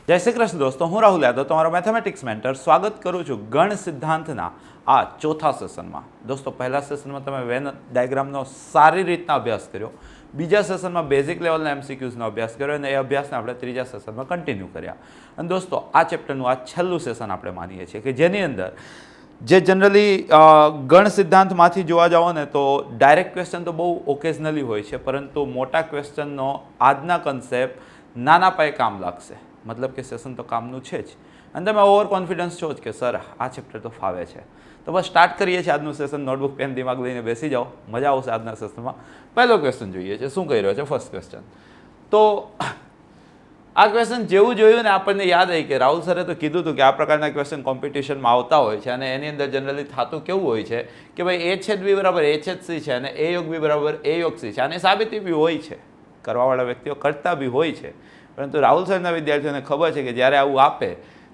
જય શ્રી કૃષ્ણ દોસ્તો, હું રાહુલ યાદવ તમારો મેથેમેટિક્સ મેન્ટર સ્વાગત કરું છું ગણ સિદ્ધાંતના આ ચોથા સેશનમાં. દોસ્તો, પહેલા સેશનમાં તમે વેન ડાયાગ્રામનો સારી રીતના અભ્યાસ કર્યો, બીજા સેશનમાં બેઝિક લેવલના એમસીક્યુઝનો અભ્યાસ કર્યો અને એ અભ્યાસને આપણે ત્રીજા સેશનમાં કન્ટિન્યુ કર્યા. અને દોસ્તો, આ ચેપ્ટરનું આ છેલ્લું સેશન આપણે માનીએ છીએ કે જેની અંદર જે જનરલી ગણ સિદ્ધાંતમાંથી જોવા જાઓ ને તો ડાયરેક્ટ ક્વેશ્ચન તો બહુ ઓકેઝનલી હોય છે, પરંતુ મોટા ક્વેશ્ચનનો આજના કન્સેપ્ટ નાના પાયે કામ લાગશે. મતલબ કે સેશન તો કામનું છે જ અને તમે ઓવર કોન્ફિડન્સ છો જ કે સર આ ચેપ્ટર તો ફાવે છે. તો બસ સ્ટાર્ટ કરીએ છીએ આજનું સેશન. નોટબુક પેન દિમાગ લઈને બેસી જાઓ, મજા આવશે આજના સેશનમાં. પહેલો ક્વેશ્ચન જોઈએ છે. શું કહી રહ્યો છે ફર્સ્ટ ક્વેશ્ચન? તો આ ક્વેશ્ચન જેવું જોયું ને આપણને યાદ આવી કે રાહુલ સરે તો કીધું હતું કે આ પ્રકારના ક્વેશ્ચન કોમ્પિટિશનમાં આવતા હોય છે અને એની અંદર જનરલી થતું કેવું હોય છે કે ભાઈ એ છેદ બી બરાબર એ છેદ સી છે અને એ યોગ બી બરાબર એ યોગ સી છે. આની સાબિતી બી હોય છે, કરવાવાળા વ્યક્તિઓ કરતા બી હોય છે, પરંતુ રાહુલ સરના વિદ્યાર્થીઓને ખબર છે કે જ્યારે આવું આપે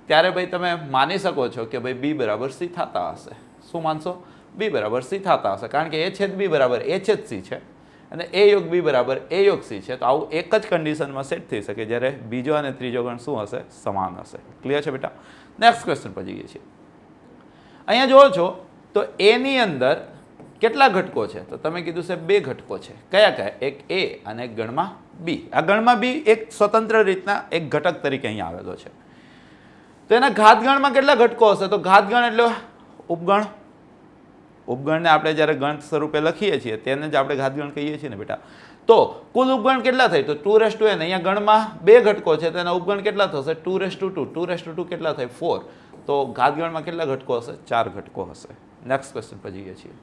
ત્યારે ભાઈ તમે માની શકો છો કે ભાઈ બી બરાબર સી થતા હશે. શું માનશો? બી બરાબર સી થતા હશે, કારણ કે એ છેદ બી બરાબર એ છેદ સી છે અને એ યોગ બી બરાબર એ યોગ સી છે. તો આવું એક જ કન્ડિશનમાં સેટ થઈ શકે જ્યારે બીજો અને ત્રીજો ગણ શું હશે? સમાન હશે. ક્લિયર છે બેટા? નેક્સ્ટ ક્વેશ્ચન પર જઈએ છીએ. અહીંયા જુઓ છો તો એની અંદર કેટલા ઘટકો છે? તો તમે કીધું છે બે ઘટકો છે. કયા કયા? એક એ અને એક ગણમાં બી. આ ગણમાં બી એક સ્વતંત્ર રીતના એક ઘટક તરીકે અહીંયા આવેલો છે. તો એના ઘાતગણમાં કેટલા ઘટકો હશે? તો ઘાતગણ એટલે ઉપગણ. ઉપગણને આપણે જ્યારે ગણ સ્વરૂપે લખીએ છીએ તેને જ આપણે ઘાતગણ કહીએ છીએ ને બેટા. તો કુલ ઉપગણ કેટલા થાય? તો 2n. અહીંયા ગણમાં બે ઘટકો છે તો એના ઉપગણ કેટલા થશે? 2/2. 2/2 કેટલા થાય? 4. તો ઘાતગણમાં કેટલા ઘટકો હશે? 4 ઘટકો હશે. નેક્સ્ટ ક્વેશ્ચન પર જઈએ છીએ.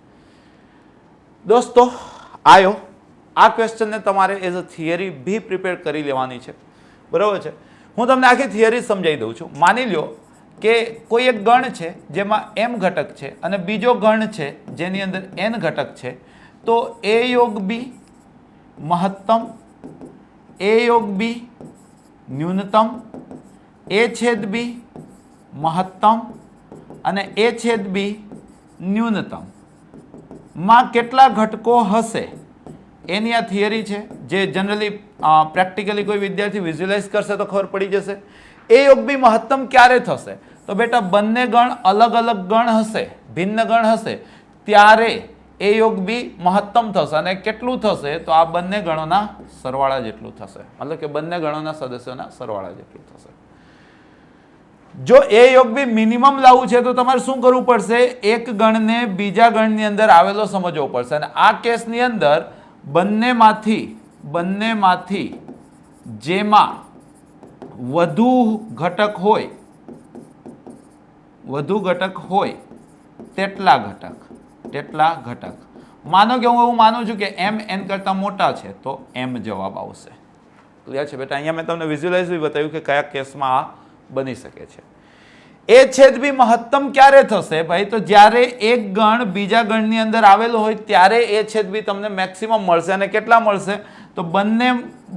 દોસ્તો, આયો આ ક્વેશ્ચનને તમારે as a theory be prepare કરી લેવાની છે, બરાબર છે? હું તમને આખી થિયરી સમજાવી દઉં છું. માની લો કે કોઈ એક ગણ છે જેમાં m ઘટક છે અને બીજો ગણ છે જેની અંદર n ઘટક છે. તો એ યોગ બી મહત્તમ, એ યોગ બી ન્યૂનતમ, એ છેદ બી મહત્તમ અને એ છેદ બી ન્યૂનતમ માં કેટલા ઘટકો હશે એની આ થિયરી છે, જે જનરલી પ્રેક્ટિકલી કોઈ વિદ્યાર્થી વિઝ્યુલાઇઝ કરશે તો ખબર પડી જશે. એ યોગ બી મહત્તમ ક્યારે થશે? તો બેટા બંને ગણ અલગ અલગ ગણ હશે, ભિન્ન ગણ હશે ત્યારે એ યોગ બી મહત્તમ થશે. અને કેટલું થશે? તો આ બંને ગણોના સરવાળા જેટલું થશે. મતલબ કે બંને ગણોના સદસ્યોના સરવાળા જેટલું થશે. જો એ યોગ બી મિનિમમ લાવવું છે તો તમારે શું કરવું પડશે? એક ગણને બીજા ગણની અંદર આવેલો સમજવો પડશે. અને આ કેસની અંદર બંનેમાંથી જેમાં વધુ ઘટક હોય તેટલા ઘટક. માનો કે હું એવું માનું છું કે m n કરતા મોટા છે તો m જવાબ આવશે. ક્લિયર છે બેટા? અહીંયા મેં તમને વિઝ્યુલાઇઝ બી બતાવ્યું કે કયા કેસમાં આ બની શકે છે. એ છેદ બી મહત્તમ ક્યારે થશે ભાઈ? તો જ્યારે એક ગણ બીજા ગણની અંદર આવેલો હોય ત્યારે એ છેદ બી તમને મેક્સિમમ મળશે. અને કેટલા મળશે? તો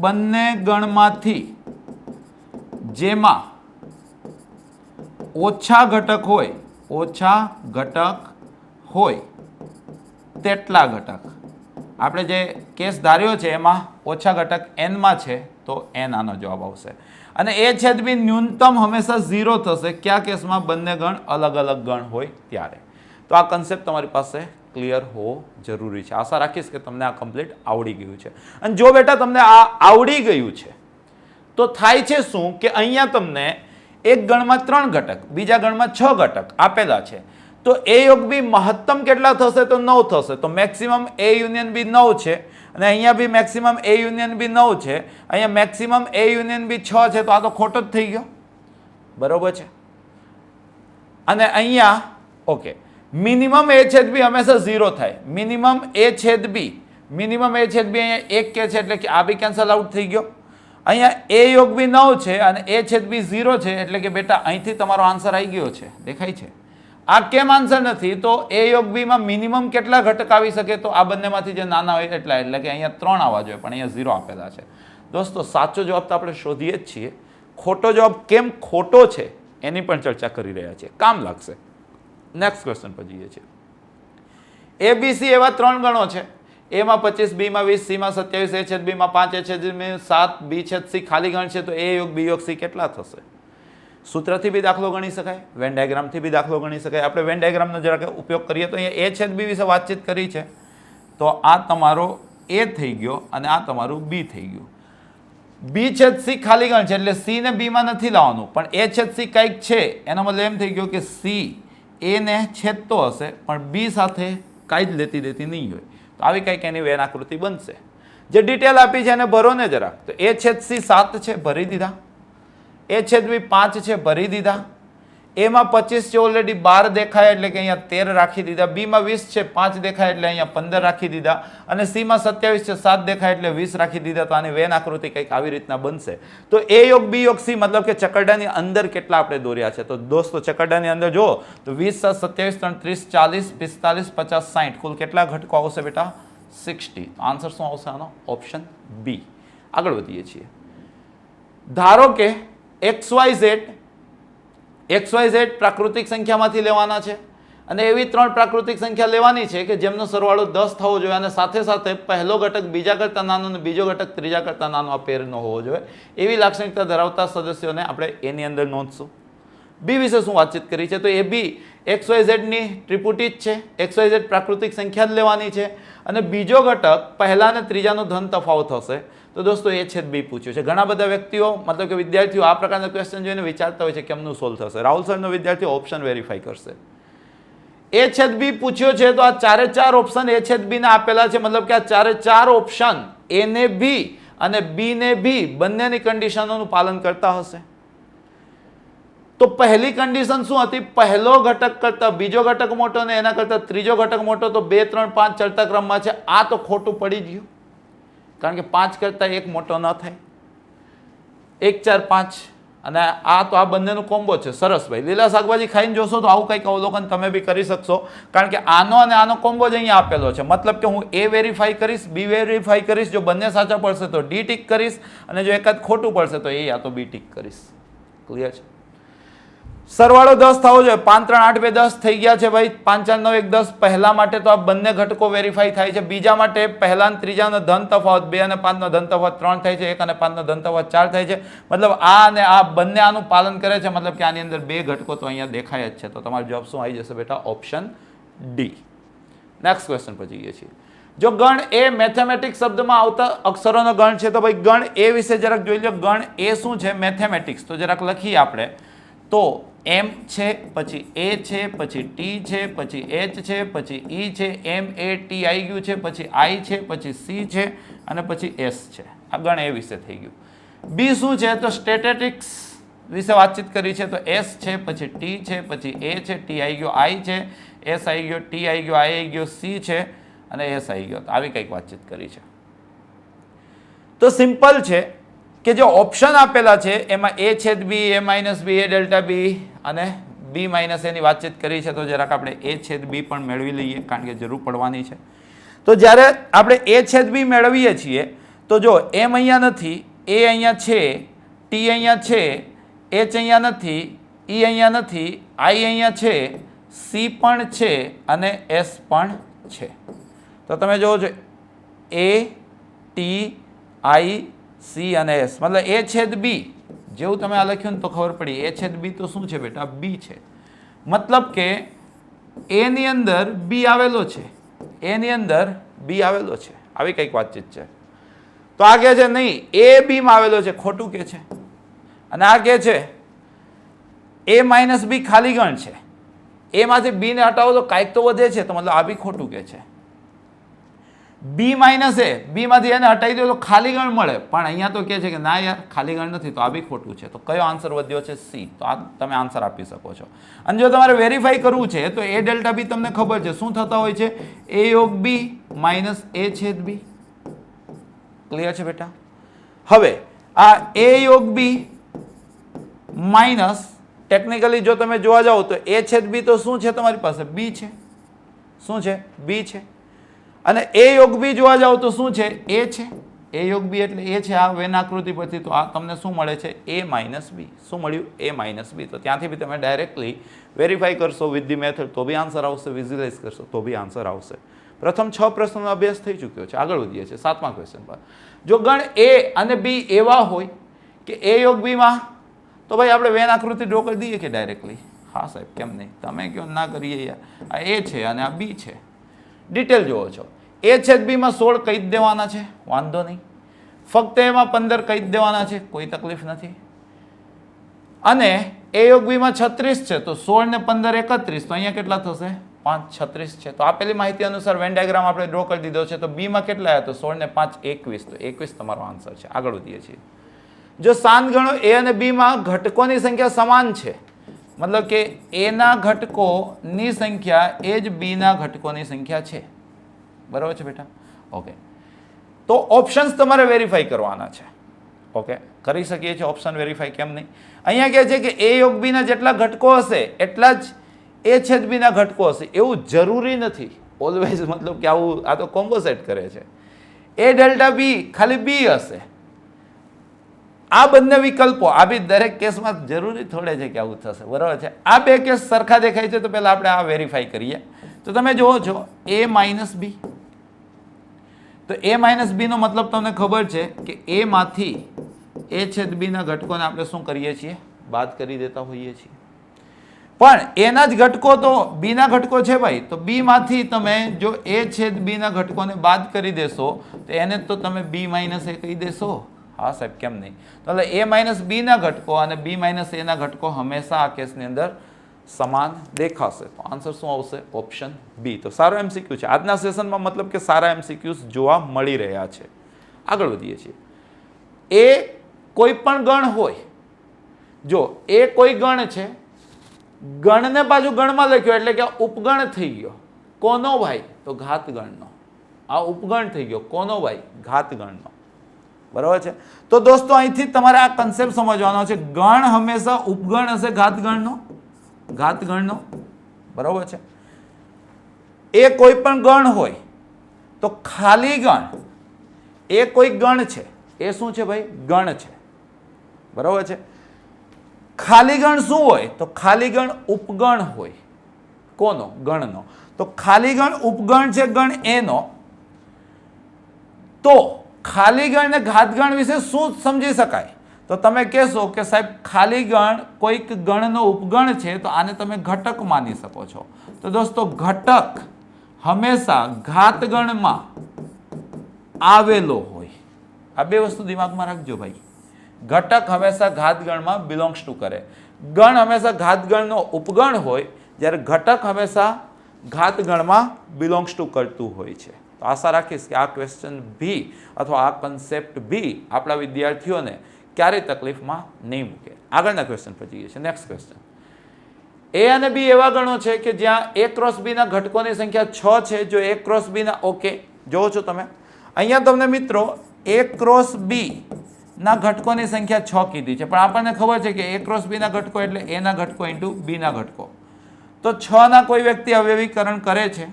બંને ગણમાંથી જેમાં ઓછા ઘટક હોય તેટલા ઘટક. આપણે જે કેસ ધાર્યો છે એમાં ઓછા ઘટક n માં છે તો n આનો જવાબ આવશે. અને એ છેદ બી ન્યૂનતમ હંમેશા 0 થશે. કયા કેસમાં? બંને ગણ અલગ અલગ ગણ હોય ત્યારે. તો આ કન્સેપ્ટ તમારી પાસે ક્લિયર હોવો જરૂરી છે. આશા રાખીશ કે તમને આ કમ્પ્લીટ આવડી ગયું છે. અને જો બેટા તમને આ આવડી ગયું છે તો થાય છે શું કે અહીંયા તમને એક ગણમાં 3 ઘટક, બીજા ગણમાં 6 ઘટક આપેલા છે. તો એ યોગ બી મહત્તમ કેટલા થશે? તો 9 થશે. તો મેક્સિમમ એ યુનિયન બી 9 છે અને અહીંયા બી મેક્સિમમ એ યુનિયન બી 9 છે. અહીંયા મેક્સિમમ એ યુનિયન બી 6 છે. તો આ તો ખોટો જ થઈ ગયો, બરોબર છે? અને અહીંયા ઓકે, મિનિમમ એ છેદ બી હંમેશા 0 થાય. મિનિમમ એ છેદ બી અહીંયા 1 કે છે એટલે કે આ બી કેન્સલ આઉટ થઈ ગયો. અહીંયા એ યોગ બી 9 છે અને એ છેદ બી 0 છે એટલે કે બેટા અહીંથી તમારો આન્સર આવી ગયો છે. દેખાય છે? આ કેમ આન્સર નથી? તો એ યોગ બી માં મિનિમમ કેટલા ઘટક આવી શકે? તો આ બંનેમાંથી જે નાના હોય એટલા, એટલે કે અહીંયા 3 આવવા જોઈએ પણ અહીંયા 0 આપેલા છે. દોસ્તો, સાચો જવાબ તો આપણે શોધીએ જ છીએ. ખોટો જવાબ કેમ ખોટો છે એની પણ ચર્ચા કરી રહ્યા છીએ, કામ લાગશે. નેક્સ્ટ ક્વેશ્ચન પર જઈએ છીએ. એબીસી એવા 3 ગણો છે. ए में 25, बी में 20, सी में 27, ए छेद बी में 5, ए छेद बी में 7, बी छेद सी खाली गण है तो ए योग बी योग सी केटલા થશે? સૂત્રથી બી દાખલો ગણી શકાય, વેન ડાયાગ્રામથી બી દાખલો ગણી શકાય. આપણે વેન ડાયાગ્રામનો જરાક ઉપયોગ કરીએ તો અહીંયા એ છેદ બી વિશે વાતચીત કરી છે. તો આ તમારો એ થઈ ગયો અને આ તમારું બી થઈ ગયું. બી છેદ સી ખાલી ગણ છે એટલે સી ને બીમાં નથી લાવવાનું, પણ એ છેદ સી કંઈક છે એનો મતલબ એમ થઈ ગયો કે સી એને છેદતો હશે પણ બી સાથે કાંઈ જ લેતી દેતી નહીં હોય. તો આવી કંઈક એની વેન આકૃતિ બનશે. જે ડિટેલ આપી છે એને ભરો ને જરાક. તો એ છેદ સી 7 છે, ભરી દીધા. એ છેદ બી 5 છે, ભરી દીધા. એમાં 25 છે, ઓલરેડી 12 દેખાય એટલે કે અહીંયા 13 રાખી દીધા. બીમાં 20 છે, 5 દેખાય એટલે અહીંયા 15 રાખી દીધા. અને સીમાં 27 છે, 7 દેખાય એટલે 20 રાખી દીધા. તો આની વેન આકૃતિ કંઈક આવી રીતના બનશે. તો એ યોગ બી યોગ સી મતલબ કે ચકરડાની અંદર કેટલા આપણે દોર્યા છે. તો દોસ્તો ચકરડાની અંદર જો તો 20 27 30 40 45 50 60 કુલ કેટલા ઘટકો આવશે બેટા? 60. આન્સર શું આવશે આનો? Option B. આગળ વધીએ છીએ. ધારો કે XYZ પ્રાકૃતિક સંખ્યામાંથી લેવાના છે અને એવી 3 પ્રાકૃતિક સંખ્યા લેવાની છે કે જેમનો સરવાળો 10 થવો જોઈએ અને સાથે સાથે પહેલો ઘટક બીજા કરતાં નાનો અને બીજો ઘટક ત્રીજા કરતાં નાનો આ પેરનો હોવો જોઈએ. એવી લાક્ષણિકતા ધરાવતા સદસ્યોને આપણે એની અંદર નોંધશું. બી વિશે શું વાતચીત કરી છે? તો એ બી XYZની ત્રિપુટી જ છે. XYZ પ્રાકૃતિક સંખ્યા જ લેવાની છે અને બીજો ઘટક પહેલા અને ત્રીજાનો ધન તફાવત હશે. તો દોસ્તો એ છેદ બી પૂછ્યું છે. ઘણા બધા વ્યક્તિઓ મતલબ કે વિદ્યાર્થીઓ આ પ્રકારના ક્વેશ્ચન જોઈને વિચારતા હોય છે કેમનું સોલ્વ થશે. રાહુલ સરનો વિદ્યાર્થીઓ ઓપ્શન વેરીફાઈ કરશે. એ છેદ બી પૂછ્યો છે તો આ 4 ઓપ્શન એ છેદ બી ને આપેલા છે. મતલબ કે આ 4 ઓપ્શન એ ને બી અને બી ને બી બંનેની કન્ડિશનોનું પાલન કરતા હશે. તો પહેલી કન્ડિશન શું હતી? પહેલો ઘટક કરતા બીજો ઘટક મોટો ને એના કરતા ત્રીજો ઘટક મોટો. તો 2 3 5 ચડતા ક્રમમાં છે. આ તો ખોટું પડી ગયું કારણ કે 5 કરતા 1 મોટો ન થાય. 1 4 5 અને આ તો આ બંનેનું કોમ્બો છે. સરસ ભાઈ. લીલા શાકભાજી ખાઈને જોશો તો આવું કંઈક અવલોકન તમે બી કરી શકશો કારણ કે આનો અને આનો કોમ્બો જ અહીંયા આપેલો છે. મતલબ કે હું એ વેરીફાઈ કરીશ, બી વેરીફાઈ કરીશ. જો બંને સાચા પડશે તો ડી ટીક કરીશ અને જો એકાદ ખોટું પડશે તો એ યા તો બી ટીક કરીશ. ક્લિયર છે? સરવાળો 10 થવો જોઈએ. 5 3 8 2 10 થઈ ગયા છે ભાઈ. 5 4 9 1 10. પહેલા માટે તો આ બંને ઘટકો વેરીફાઈ થાય છે. બીજા માટે પહેલા અને ત્રીજાનો ધન તફાવત 2 અને 5 નો ધન તફાવત 3 થાય છે. 1 અને 5 નો ધન તફાવત 4 થાય છે. મતલબ આ અને આ બંને આનું પાલન કરે છે. મતલબ કે આની અંદર 2 ઘટકો તો અહીંયા દેખાય જ છે. તો તમારો જવાબ શું આવી જશે બેટા? Option D. નેક્સ્ટ ક્વેશ્ચન પર જઈએ છીએ. જો ગણ એ મેથેમેટિક્સ શબ્દમાં આવતા અક્ષરોનો ગણ છે તો ભાઈ ગણ એ વિશે જરાક જોઈ લો. ગણ એ શું છે? મેથેમેટિક્સ. તો જરાક લખીએ આપણે. તો એમ છે, પછી એ છે, પછી ટી છે, પછી એચ છે, પછી ઈ છે, એમ એ ટી આવી ગયું છે, પછી આઈ છે, પછી સી છે અને પછી એસ છે. આ ગણ એ વિશે થઈ ગયું. બી શું છે? તો સ્ટેટિસ્ટિક્સ વિશે વાતચીત કરી છે. તો એસ છે, પછી ટી છે, પછી એ છે, ટી આવી ગયો, આઈ છે, એસ આવી ગયો, ટી આવી ગયો, આઈ આવી ગયો, સી છે અને એસ આવી ગયો. આવી કંઈક વાતચીત કરી છે. તો સિમ્પલ છે કે જે ઓપ્શન આપેલા છે એમાં એ છેદ બી, એ માઇનસ બી, એ ડેલ્ટા બી અને બી માઇનસ એની વાતચીત કરી છે. તો જરાક આપણે એ છેદ બી પણ મેળવી લઈએ કારણ કે જરૂર પડવાની છે. તો જ્યારે આપણે એ છેદ બી મેળવીએ છીએ તો જો એમ અહીંયા નથી, એ અહીંયા છે, ટી અહીંયા છે, એચ અહીંયા નથી, ઈ અહીંયા નથી, આઈ અહીંયા છે, સી પણ છે અને એસ પણ છે. તો તમે જોવો છો એ, ટી, આઈ, સી અને એસ મતલબ એ છેદ બી જેવું તમે આ લખ્યું ને તો ખબર પડી. એ છેદ બી તો શું છે બેટા? બી છે. મતલબ કે એ ની અંદર બી આવેલો છે, એ ની અંદર બી આવેલો છે. આવી કંઈક વાતચીત છે. તો આ કહે છે નહીં એ બી માં આવેલો છે, ખોટું કે છે. અને આ કહે છે એ માઇનસ બી ખાલી ગણ છે, એ માંથી બી ને હટાવો તો કાંઈક તો વધે છે. તો મતલબ આ બી ખોટું કે છે. બી માઇનસ એ, બી માંથી એને હટાવી દો તો ખાલી ગણ મળે, પણ અહીંયા તો કહે છે કે ના યાર ખાલી ગણ નથી. તો આ બી ખોટું છે. તો કયો આન્સર વધ્યો છે? સી. તો આ તમે આન્સર આપી શકો છો. અને જો તમારે વેરીફાઈ કરવું છે તો એ ડેલ્ટા બી તમને ખબર છે શું થતા હોય છે? એ યોગ બી માઇનસ એ છેદ બી. ક્લિયર છે બેટા? હવે આ એ યોગ બી માઇનસ ટેકનિકલી જો તમે જોવા જાઓ તો એ છેદ બી તો શું છે તમારી પાસે? બી છે. શું છે? બી છે. અને એ યોગ બી જોવા જાઓ તો શું છે? એ છે. એ યોગ બી એટલે એ છે. આ વેન આકૃતિ પરથી તો આ તમને શું મળે છે? એ માઇનસ બી. શું મળ્યું? એ માઇનસ બી. તો ત્યાંથી બી તમે ડાયરેક્ટલી વેરીફાઈ કરશો વિથ ધી મેથડ તો બી આન્સર આવશે, વિઝ્યુલાઇઝ કરશો તો બી આન્સર આવશે. પ્રથમ 6 પ્રશ્નોનો અભ્યાસ થઈ ચૂક્યો છે. આગળ વધીએ છીએ 7મા ક્વેશ્ચન પર. જો ગણ એ અને બી એવા હોય કે એ યોગ બીમાં તો ભાઈ આપણે વેન આકૃતિ ડ્રો કરી દઈએ કે ડાયરેક્ટલી? હા સાહેબ, કેમ નહીં, તમે કહો ના કરીએ યાર. આ એ છે અને આ બી છે. ડિટેલ જોવો છો. એ છેદ બીમાં 16 કહી જ દેવાના છે, વાંધો નહીં. ફક્ત એમાં 15 કહી જ દેવાના છે, કોઈ તકલીફ નથી. અને એ યોગ બીમાં 36 છે, તો 16 ને 15 31, તો અહીંયા કેટલા થશે? 5 36 છે. તો આપેલી માહિતી અનુસાર વેન ડાયાગ્રામ આપણે ડ્રો કરી દીધો છે. તો બીમાં કેટલા આવ્યા? તો 16 ને 5 21, તો 21 તમારો આન્સર છે. આગળ વધીએ છીએ. જો શાંત ગણો એ અને બીમાં ઘટકોની સંખ્યા સમાન છે, મતલબ કે એના ઘટકોની સંખ્યા એ જ બીના ઘટકોની સંખ્યા છે, બરાબર છે બેટા? ઓકે, તો ઓપ્શન્સ તમારે વેરીફાઈ કરવાના છે. ઓકે, કરી શકીએ છીએ ઓપ્શન વેરીફાઈ, કેમ નહીં? અહીંયા કહે છે કે એ યોગ બીના જેટલા ઘટકો હશે એટલા જ એ છેદ બીના ઘટકો હશે. એવું જરૂરી નથી ઓલવેઝ, મતલબ કે આવું આ તો કોમ્પોઝિટ કરે છે. એ ડેલ્ટા બી ખાલી બી હશે. આ બંને વિકલ્પો, આ બી દરેક કેસમાં જરૂરી થોડે છે કે આવું થશે, બરાબર છે? આ બે કેસ સરખા દેખાય છે, તો પહેલા આપણે આ વેરીફાઈ કરીએ. તો તમે જુઓ છો એ માઇનસ બી, તો એ માઇનસ બી નો મતલબ તમને ખબર છે કે એ માંથી એ છેદ બીના ઘટકોને આપણે શું કરીએ છીએ? બાદ કરી દેતા હોઈએ છીએ. પણ એના જ ઘટકો તો બીના ઘટકો છે ભાઈ, તો બી માંથી તમે જો એ છેદ બીના ઘટકોને બાદ કરી દેશો તો એને તો તમે બી માઇનસ એ કહી દેશો. હા સાહેબ, કેમ નહીં? તો એટલે એ માઇનસ બીના ઘટકો અને બી માઇનસ એના ઘટકો હંમેશા આ કેસની અંદર સમાન દેખાશે. તો આન્સર શું આવશે? Option B. તો સારો એમસીક્યુ છે આજના સેશનમાં, મતલબ કે સારા એમસીક્યુઝ જોવા મળી રહ્યા છે. આગળ વધીએ છીએ. એ કોઈ પણ ગણ હોય, જો એ કોઈ ગણ છે, ગણને પાછું ગણમાં લખ્યો એટલે કે ઉપગણ થઈ ગયો. કોનો ભાઈ? તો ઘાત ગણનો. આ ઉપગણ થઈ ગયો. કોનો ભાઈ? ઘાત ગણનો, બરાબર છે? તો દોસ્તો અહીંથી તમારે આ કન્સેપ્ટ સમજવાનો છે. ગણ હંમેશા ઉપગણ હશે ઘાત ગણનો, ઘાત ગણનો, બરાબર છે? એ કોઈ પણ ગણ હોય તો ખાલી ગણ, એ કોઈ ગણ છે, એ શું છે ભાઈ? ગણ છે, બરાબર છે? ખાલી ગણ શું હોય? તો ખાલી ગણ ઉપગણ હોય. કોનો? ગણનો. તો ખાલી ગણ ઉપગણ છે ગણ એનો. તો ખાલી ગણ ને ઘાત ગણ વિશે શું સમજી શકાય? તો તમે કહેશો કે સાહેબ ખાલી ગણ કોઈક ગણનો ઉપગણ છે, તો આને તમે ઘટક માની શકો છો. તો દોસ્તો ઘટક હંમેશા ઘાત ગણમાં આવેલો હોય. આ બે વસ્તુ દિમાગમાં રાખજો ભાઈ. ઘટક હંમેશા ઘાત ગણમાં બિલોંગ્સ ટુ કરે. ગણ હંમેશા ઘાત ગણનો ઉપગણ હોય, જ્યારે ઘટક હંમેશા ઘાત ગણમાં બિલોંગ્સ ટુ કરતું હોય છે. તો આશા રાખીશ કે આ ક્વેશ્ચન બી અથવા આ કન્સેપ્ટ બી આપણા વિદ્યાર્થીઓને ક્યારેય તકલીફમાં નહીં મૂકે. આગળના ક્વેશ્ચન પર જઈએ છીએ. Next question. એ અને બી એવા ગણો છે કે જ્યાં એ ક્રોસ બી ના ઘટકોની સંખ્યા 6 છે. જો એ ક્રોસ બી ના, ઓકે જોવો છો તમે અહીંયા તમને મિત્રો એ ક્રોસ બી ના ઘટકોની સંખ્યા 6 કીધી છે, પણ આપણને ખબર છે કે એ ક્રોસ બી ના ઘટકો એટલે એ ના ઘટકો ઇન્ટુ બી ના ઘટકો. તો 6 ના કોઈ વ્યક્તિ અવયવીકરણ કરે છે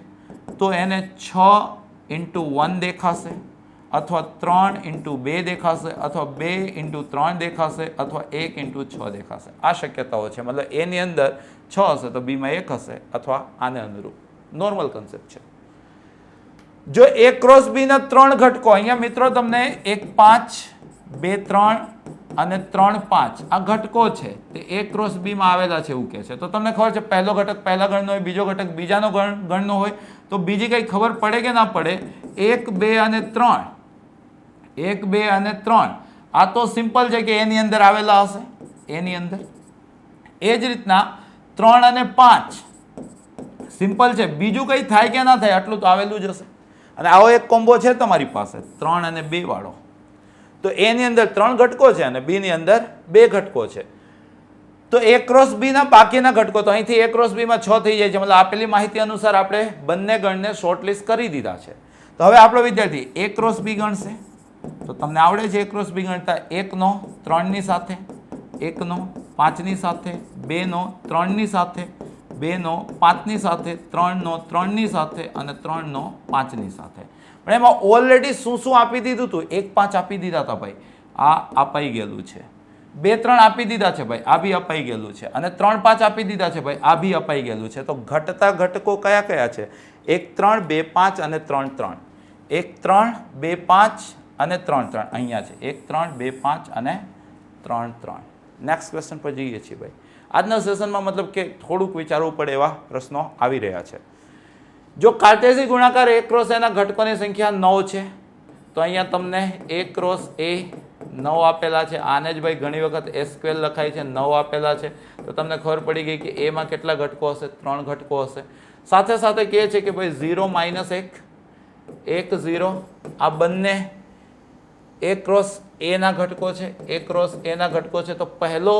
તો એને 6 ઇન્ટુ 1 દેખાશે, અથવા 3 ઇન્ટુ 2 દેખાશે, અથવા 2 ઇન્ટુ 3 દેખાશે, અથવા 1 ઇન્ટુ 6 દેખાશે. આ શક્યતાઓ છે. મતલબ એની અંદર 6 હશે તો બીમાં 1 હશે, અથવા આને અનુરૂપ નોર્મલ કન્સેપ્ટ છે. જો એ ક્રોસ બી ના 3 ઘટકો, અહીંયા મિત્રો તમને 1 5 2 3 અને 3 5 આ ઘટકો છે તે એ ક્રોસ બી માં આવેલા છે એવું કહે છે. તો તમને ખબર છે પહેલો ઘટક પહેલા ગણનો હોય, બીજો ઘટક બીજાનો ગણનો હોય, તો બીજી કઈ ખબર પડે કે ના પડે? 1 2 અને 3, 1 2 અને 3 આ તો સિમ્પલ છે કે એની અંદર આવેલા હશે, એની અંદર. એ જ રીતના 3 અને 5 સિમ્પલ છે, બીજું કઈ થાય કે ના થાય આટલું તો આવેલું જ હશે. અને આવો એક કોમ્બો છે તમારી પાસે 3 અને 2 વાળો, તો એની અંદર 3 ઘટકો છે અને બી ની અંદર 2 ઘટકો છે. તો એ ક્રોસ બી ના બાકીના ઘટકો, તો અહીંથી એ ક્રોસ બી માં 6 થઈ જાય છે. મતલબ આપેલી માહિતી અનુસાર આપણે બંને ગણને શોર્ટલિસ્ટ કરી દીધા છે. તો હવે આપણો વિદ્યાર્થી એ ક્રોસ બી ગણશે. તો તમને આવડે છે એ ક્રોસ બી ગણતા? 1 નો 3 ની સાથે, 1 નો 5 ની સાથે, 2 નો 3 ની સાથે, 2 નો 5 ની સાથે, 3 નો 3 ની સાથે અને 3 નો 5 ની સાથે. પણ એમાં ઓલરેડી શું શું આપી દીધું હતું? 1 5 આપી દીધા હતા ભાઈ, આ અપાઈ ગયેલું છે. 2 3 આપી દીધા છે ભાઈ, આ બી અપાઈ ગયેલું છે. અને 3 5 આપી દીધા છે ભાઈ, આ બી અપાઈ ગયેલું છે. તો ઘટતા ઘટકો કયા કયા છે? 1 3 2 5 અને 3 3. 1 3 2 5 અને 3 3 અહીંયા છે. 1 3 2 5 અને 3 3, નેક્સ્ટ ક્વેશ્ચન પર જઈએ છીએ ભાઈ. આજના સેશનમાં મતલબ કે થોડુંક વિચારવું પડે એવા પ્રશ્નો આવી રહ્યા છે. જો કાર્ટેશી ગુણાકાર a ક્રોસ એના ઘટકોની સંખ્યા 9 છે તો અહીંયા તમને a ક્રોસ a 9 આપેલા છે. આને જ ભાઈ ઘણી વખત a સ્ક્વેર લખાય છે, 9 આપેલા છે. તો તમને ખબર પડી ગઈ કે a માં કેટલા ઘટકો હશે? 3 ઘટકો હશે. સાથે સાથે કહે છે કે ભાઈ 0 - 1 1 0 આ બંને a ક્રોસ a ના ઘટકો છે, a ક્રોસ a ના ઘટકો છે. તો પહેલો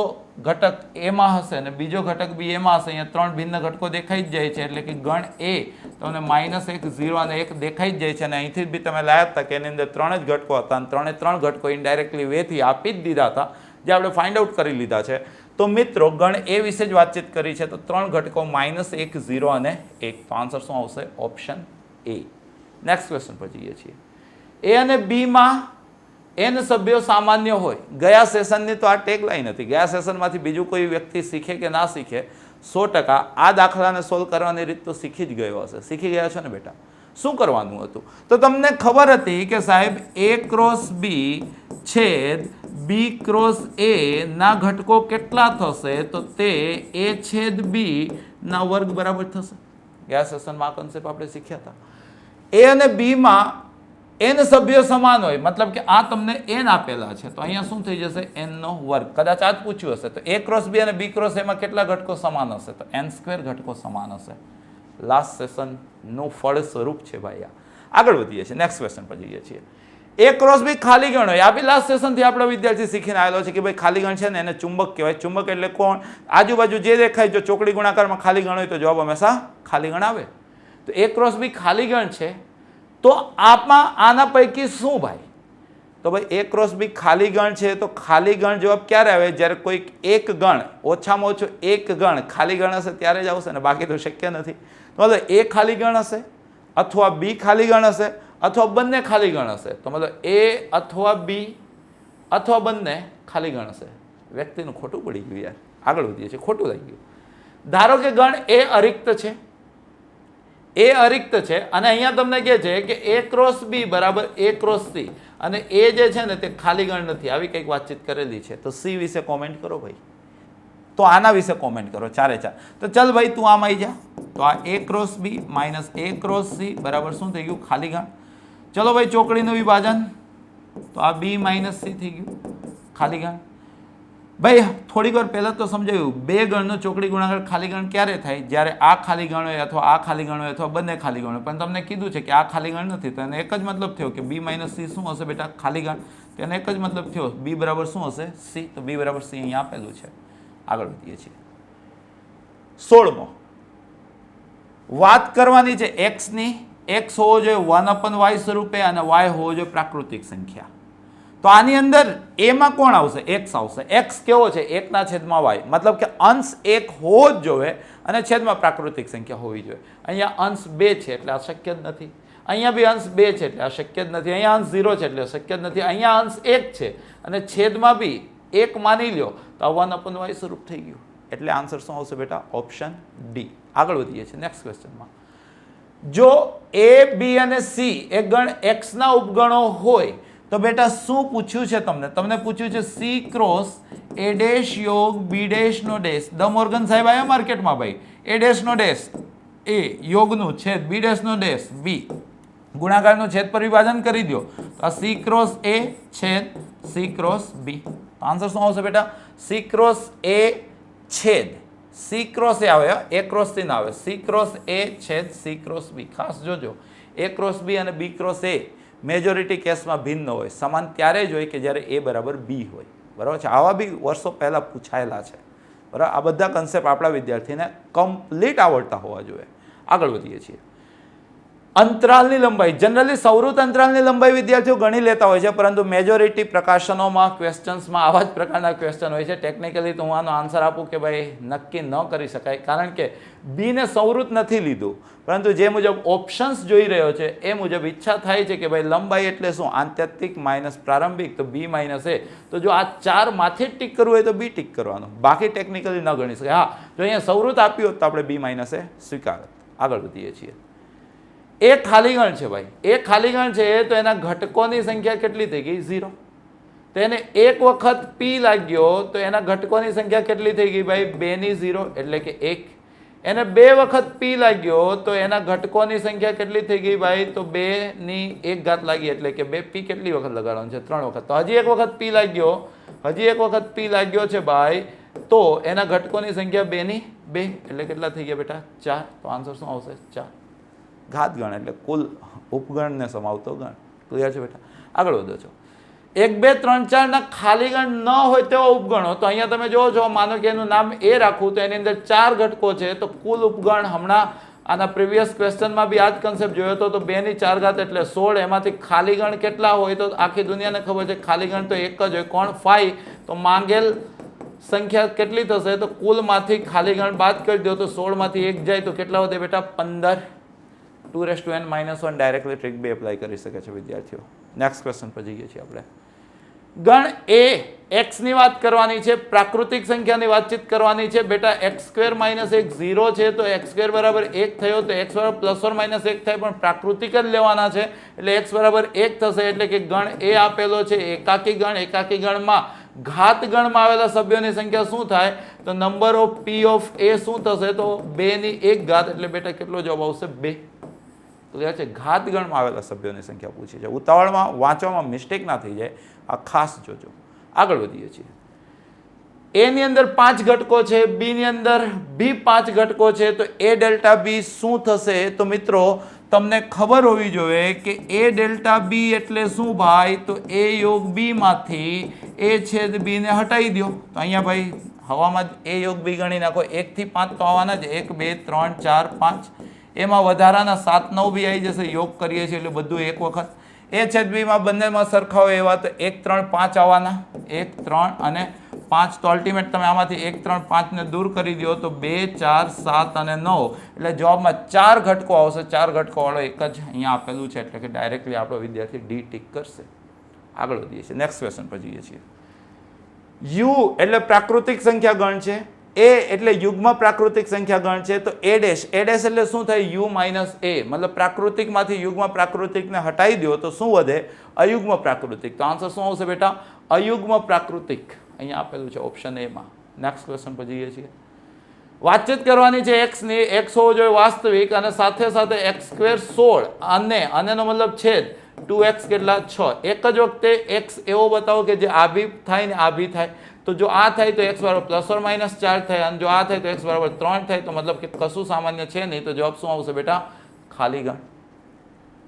ઘટક a માં હશે અને બીજો ઘટક b a માં હશે. અહીંયા 3 ભિન્ન ઘટકો દેખાઈ જ જાય છે એટલે કે ગણ a તમને -1 0 અને 1 દેખાઈ જ જાય છે. અને અહીંથી બી તમે લાયા હતા કે એની અંદર 3 જ ઘટકો હતા અને 3 3 ઘટકો ઇનડાયરેક્ટલી વેથી આપી જ દીધા હતા જે આપણે ફાઇન્ડ આઉટ કરી લીધા છે. તો મિત્રો ગણ a વિશે જ વાતચીત કરી છે. તો 3 ઘટકો -1 0 અને 1. તો આન્સર શું આવશે? Option a. નેક્સ્ટ ક્વેશ્ચન પર જઈએ છીએ. a અને b માં n સભ્યો સામાન્ય હોય. ગયા સેશનની તો આ ટેગ લાઈન હતી. ગયા સેશનમાંથી બીજું કોઈ વ્યક્તિ શીખે કે ના શીખે 100% આ દાખલાને સોલ્વ કરવાની રીત તો શીખી જ ગયો હશે. શીખી ગયા છો ને બેટા? શું કરવાનું હતું? તો તમને ખબર હતી કે સાહેબ a ક્રોસ b છેદ b ક્રોસ a ના ઘટકો કેટલા થશે? તો તે a છેદ b ના વર્ગ બરાબર થશે. ગયા સેશનમાં આ કન્સેપ્ટ આપણે શીખ્યા હતા. a અને b માં n સભ્યો સમાન હોય મતલબ કે આ તમને n આપેલા છે તો અહીંયા શું થઈ જશે? n નો વર્ગ. કદાચ આ જ પૂછ્યું હશે તો a ક્રોસ b અને b ક્રોસ a માં કેટલા ઘટકો સમાન હશે? તો n² ઘટકો સમાન હશે. લાસ્ટ સેશન નું ફળ સ્વરૂપ છે ભાઈ. આગળ વધીએ છીએ. નેક્સ્ટ ક્વેશ્ચન પર જઈએ છીએ. a ક્રોસ b ખાલી ગણ હોય. આ બી લાસ્ટ સેશન થી આપણો વિદ્યાર્થી શીખીને આવેલો છે કે ભાઈ ખાલી ગણ છે ને એને ચુંબક કહેવાય. ચુંબક એટલે કોણ? આજુબાજુ જે દેખાય. જો ચોકડી ગુણાકારમાં ખાલી ગણ હોય તો જવાબ હંમેશા ખાલી ગણ આવે. તો a ક્રોસ b ખાલી ગણ છે તો આમાં આના પૈકી શું ભાઈ? તો ભાઈ a ક્રોસ b ખાલી ગણ છે તો ખાલી ગણ જવાબ ક્યારે આવે? જ્યારે કોઈક એક ગણ ઓછામાં ઓછો એક ગણ ખાલી ગણ હશે ત્યારે જ આવશે ને બાકી તો શક્ય નથી. તો મતલબ a ખાલી ગણ હશે અથવા b ખાલી ગણ હશે અથવા બંને ખાલી ગણ હશે. તો મતલબ a અથવા b અથવા બંને ખાલી ગણ હશે. વ્યક્તિનું ખોટું પડી ગયું યાર. આગળ વધીએ છીએ. ખોટું થઈ ગયું. ધારો કે ગણ a અરિક્ત છે. એ અરિક્ત છે અને અહીંયા તમને કહે છે કે a ક્રોસ b બરાબર a ક્રોસ c અને એ જે છે ને તે ખાલી ગણ નથી. આવી કંઈક વાતચીત કરેલી છે. તો c વિશે કોમેન્ટ કરો ભાઈ. તો આના વિશે કોમેન્ટ કરો ચારે ચાર. તો ચાલ ભાઈ તું આમ આવી જા. તો આ a cross b minus a cross c બરાબર શું થઈ ગયું? ખાલી ગણ. ચલો ભાઈ ચોકડીનું વિભાજન. તો આ b માઇનસ c થઈ ગયું ખાલી ગણ. ભાઈ થોડીક વાર પહેલાં તો સમજાયું બે ગણનો ચોકડી ગુણાકાર ખાલી ગણ ક્યારે થાય? જ્યારે આ ખાલી ગણ હોય અથવા આ ખાલી ગણ હોય અથવા બંને ખાલી ગણ હોય. પણ તમને કીધું છે કે આ ખાલી ગણ નથી તો એને એક જ મતલબ થયો કે b માઇનસ c શું હશે બેટા? ખાલી ગણ. તેને એક જ મતલબ થયો b બરાબર શું હશે? c. તો b બરાબર c અહીંયા આપેલું છે. આગળ વધીએ છીએ. 16મો વાત કરવાની છે x ની. x હોવો જોઈએ 1/y સ્વરૂપે અને y હોવો જોઈએ પ્રાકૃતિક સંખ્યા. તો આની અંદર a માં કોણ આવશે? x આવશે. x કેવો છે? 1/y મતલબ કે અંશ 1 હોવો જ જોઈએ અને છેદમાં પ્રાકૃતિક સંખ્યા હોવી જોઈએ. અહીંયા અંશ 2 છે એટલે આ શક્ય જ નથી. અહીંયા બી અંશ 2 છે એટલે આ શક્ય જ નથી. અહીંયા અંશ 0 છે એટલે શક્ય જ નથી. અહીંયા અંશ 1 છે અને છેદમાં બી 1 માની લ્યો તો 1/y સ્વરૂપ થઈ ગયું. એટલે આન્સર શું આવશે બેટા? Option D. આગળ વધીએ છીએ નેક્સ્ટ ક્વેશ્ચનમાં. જો a b અને c એ ગણ x ના ઉપગણો હોય તો બેટા શું પૂછ્યું છે તમને? તમને પૂછ્યું છે c ક્રોસ a ડેશ યોગ b ડેશ નો ડેશ. ધ મોર્ગન સાહેબ આયા માર્કેટમાં ભાઈ. a ડેશ નો ડેશ a યોગનું છેદ b ડેશ નો ડેશ b ગુણાકારનું છેદ પર વિભાજન કરી દો. તો આ c ક્રોસ a છેદ c ક્રોસ b. આન્સર શું આવશે બેટા? c ક્રોસ a છેદ c ક્રોસ a આવે. a ક્રોસ c ના આવે. c ક્રોસ a છેદ c ક્રોસ b. ખાસ જોજો a ક્રોસ b અને b ક્રોસ a મેજોરિટી કેસમાં ભિન્ન હોય. સમાન ત્યારે જ હોય કે જ્યારે a બરાબર b હોય. બરાબર છે? આવા બી વર્ષો પહેલાં પૂછાયેલા છે. બરાબર? આ બધા કન્સેપ્ટ આપણા વિદ્યાર્થીને કમ્પ્લીટ આવડતા હોવા જોઈએ. આગળ વધીએ છીએ. અંતરાલની લંબાઈ. જનરલી સૌરૃત અંતરાલની લંબાઈ વિદ્યાર્થીઓ ગણી લેતા હોય છે પરંતુ મેજોરિટી પ્રકાશનોમાં ક્વેશ્ચન્સમાં આવા જ પ્રકારના ક્વેશ્ચન હોય છે. ટેકનિકલી તો હું આનો આન્સર આપું કે ભાઈ નક્કી ન કરી શકાય કારણ કે બીને સૌરૃત નથી લીધું પરંતુ જે મુજબ ઓપ્શન્સ જોઈ રહ્યો છે એ મુજબ ઈચ્છા થાય છે કે ભાઈ લંબાઈ એટલે શું? આત્યંતિક માઇનસ પ્રારંભિક તો b માઇનસ a. તો જો આ 4 માથે ટીક કરવું હોય તો b ટીક કરવાનું. બાકી ટેકનિકલી ન ગણી શકાય. હા જો અહીંયા સૌરૃત આપ્યું હોત તો આપણે b માઇનસ a સ્વીકારત. આગળ વધીએ છીએ. એ ખાલી ગણ છે ભાઈ. એ ખાલી ગણ છે તો એના ઘટકોની સંખ્યા કેટલી થઈ ગઈ? 0. તો એને એક વખત p લાગ્યો તો એના ઘટકોની સંખ્યા કેટલી થઈ ગઈ ભાઈ 2 ની 0 એટલે કે 1. એને 2 વખત p લાગ્યો તો એના ઘટકોની સંખ્યા કેટલી થઈ ગઈ ભાઈ તો 2 ની 1 ઘાત લાગી એટલે કે 2 p કેટલી વખત લગાડવાનું છે 3 વખત. તો હજી એક વખત p લાગ્યો છે ભાઈ તો એના ઘટકોની સંખ્યા 2 ની 2 એટલે કેટલા થઈ ગયા બેટા 4. તો આન્સર શું આવશે 4. ઘાત ગણ એટલે કુલ ઉપગણને સમાવતો ગણ. ક્લિયર છે બેટા? આગળ વધો છો. 1 2 3 4 ના ખાલી ગણ ન હોય તેવા ઉપગણો. તો અહીંયા તમે જોવો છો, માનો કે એનું નામ a રાખવું તો એની અંદર 4 ઘટકો છે તો કુલ ઉપગણ હમણાં આના પ્રીવિયસ ક્વેશ્ચનમાં બી આ જ કન્સેપ્ટ જોયો હતો. તો 2 ની 4 ઘાત એટલે 16. એમાંથી ખાલી ગણ કેટલા હોય તો આખી દુનિયાને ખબર છે ખાલી ગણ તો એક જ હોય. કોણ? 5. તો માંગેલ સંખ્યા કેટલી થશે તો કુલમાંથી ખાલી ગણ બાદ કરી દો તો 16 માંથી 1 જાય તો કેટલા વધે બેટા 15. 2n - 1 ડાયરેક્ટલી ટ્રિક બી એપ્લાય કરી શકે છે વિદ્યાર્થીઓ. નેક્સ્ટ ક્વેશ્ચન પર જઈએ છીએ આપણે. ગણ a x ની વાત કરવાની છે, પ્રાકૃતિક સંખ્યાની વાતચીત કરવાની છે બેટા. x² - 1 0 છે તો x² બરાબર 1 થયો તો x બરાબર +or - 1 થાય પણ પ્રાકૃતિક જ લેવાના છે એટલે x બરાબર 1 થશે. એટલે કે ગણ a આપેલો છે એકાકી ગણ. એકાકી ગણમાં ઘાત ગણમાં આવેલા સભ્યોની સંખ્યા શું થાય તો number of p of a શું થશે તો 2 ની 1 ઘાત એટલે બેટા કેટલો જવાબ આવશે 2. ક્લિયર છે? ઘાત ગણમાં આવેલા સભ્યોની સંખ્યા પૂછી છે. ઉતાવળમાં વાંચવામાં મિસ્ટેક ના થઈ જાય, આ ખાસ જોજો. આગળ વધીએ છીએ. a ની અંદર 5 ઘટકો છે, b ની અંદર બી 5 ઘટકો છે તો a ડેલ્ટા b શું થશે તો મિત્રો તમને ખબર હોવી જોઈએ કે a ડેલ્ટા b એટલે શું ભાઈ તો a યોગ b માંથી a છેદ b ને હટાવી દો. તો અહીંયા ભાઈ હવામાં a યોગ b ગણી નાખો. 1 થી 5 તો આવવાના જ. 1 2 3 4 5 એમાં વધારાના 7 9 બી આવી જશે. યોગ કરીએ છીએ એટલે બધું એક વખત. a છેદ b માં બંનેમાં સરખા હોય એવા તો 1 3 5 આવવાના. 1 3 અને 5 તો અલ્ટિમેટ તમે આમાંથી 1 3 5 ને દૂર કરી દો તો 2 4 7 અને 9 એટલે જવાબમાં 4 ઘટકો આવશે. 4 ઘટકો વાળો એક જ અહીંયા આપેલું છે એટલે કે ડાયરેક્ટલી આપણો વિદ્યાર્થી ડી ટીક કરશે. આગળ વધીએ છીએ. નેક્સ્ટ ક્વેશ્ચન પર જઈએ છીએ. u એટલે પ્રાકૃતિક સંખ્યા ગણ છે, a એટલે યુગ્મ પ્રાકૃતિક સંખ્યા ગણ છે તો a ડેશ એટલે શું થાય u - a. મતલબ પ્રાકૃતિકમાંથી યુગ્મ પ્રાકૃતિકને હટાવી દો તો શું વધે અયુગ્મ પ્રાકૃતિક. તો આન્સર શું આવશે બેટા અયુગ્મ પ્રાકૃતિક. અહીંયા આપેલું છે ઓપ્શન a માં. નેક્સ્ટ ક્વેશ્ચન પર જઈએ છીએ. વાતચીત કરવાની છે x ની. x હોવો જોઈએ વાસ્તવિક અને સાથે સાથે x² 16 અને આનેનો મતલબ છેદ 2x કેટલા 6. એક જ વખતે x એવો બતાવો કે જે આ બી થાય ને આ બી થાય. તો જો આ થાય તો x બરાબર +or - 4 થાય અને જો આ થાય તો x બરાબર 3 થાય. તો મતલબ કે કશું સામાન્ય છે નહીં તો જવાબ શું આવશે બેટા ખાલી ગણ.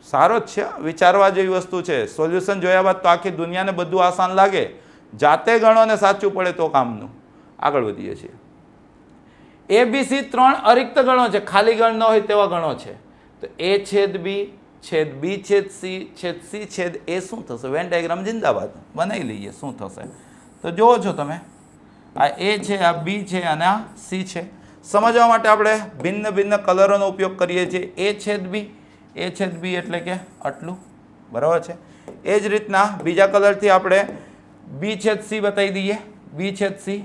સારો જ છે, વિચારવા જેવી વસ્તુ છે. સોલ્યુશન જોયા બાદ તો આખી દુનિયાને બધું આસાન લાગે, જાતે ગણો ને સાચું પડે તો કામનું. આગળ વધીએ છીએ. ABC 3 અરિક્ત ગણો છે, ખાલી ગણ ન હોય તેવા ગણો છે. તો a છેદ b છેદ b છેદ c છેદ c છેદ a શું થશે? વેન ડાયાગ્રામ જિંદાબાદ. બનાવી લઈએ શું થશે તો જુઓ છો તમે. આ a છે, આ b છે અને આ c છે. સમજવા માટે આપણે ભિન્ન ભિન્ન કલરોનો ઉપયોગ કરીએ છીએ. a છેદ b એટલે કે આટલું બરાબર છે. એ જ રીતના બીજા કલરથી આપણે b છેદ c બતાવી દઈએ. b છેદ c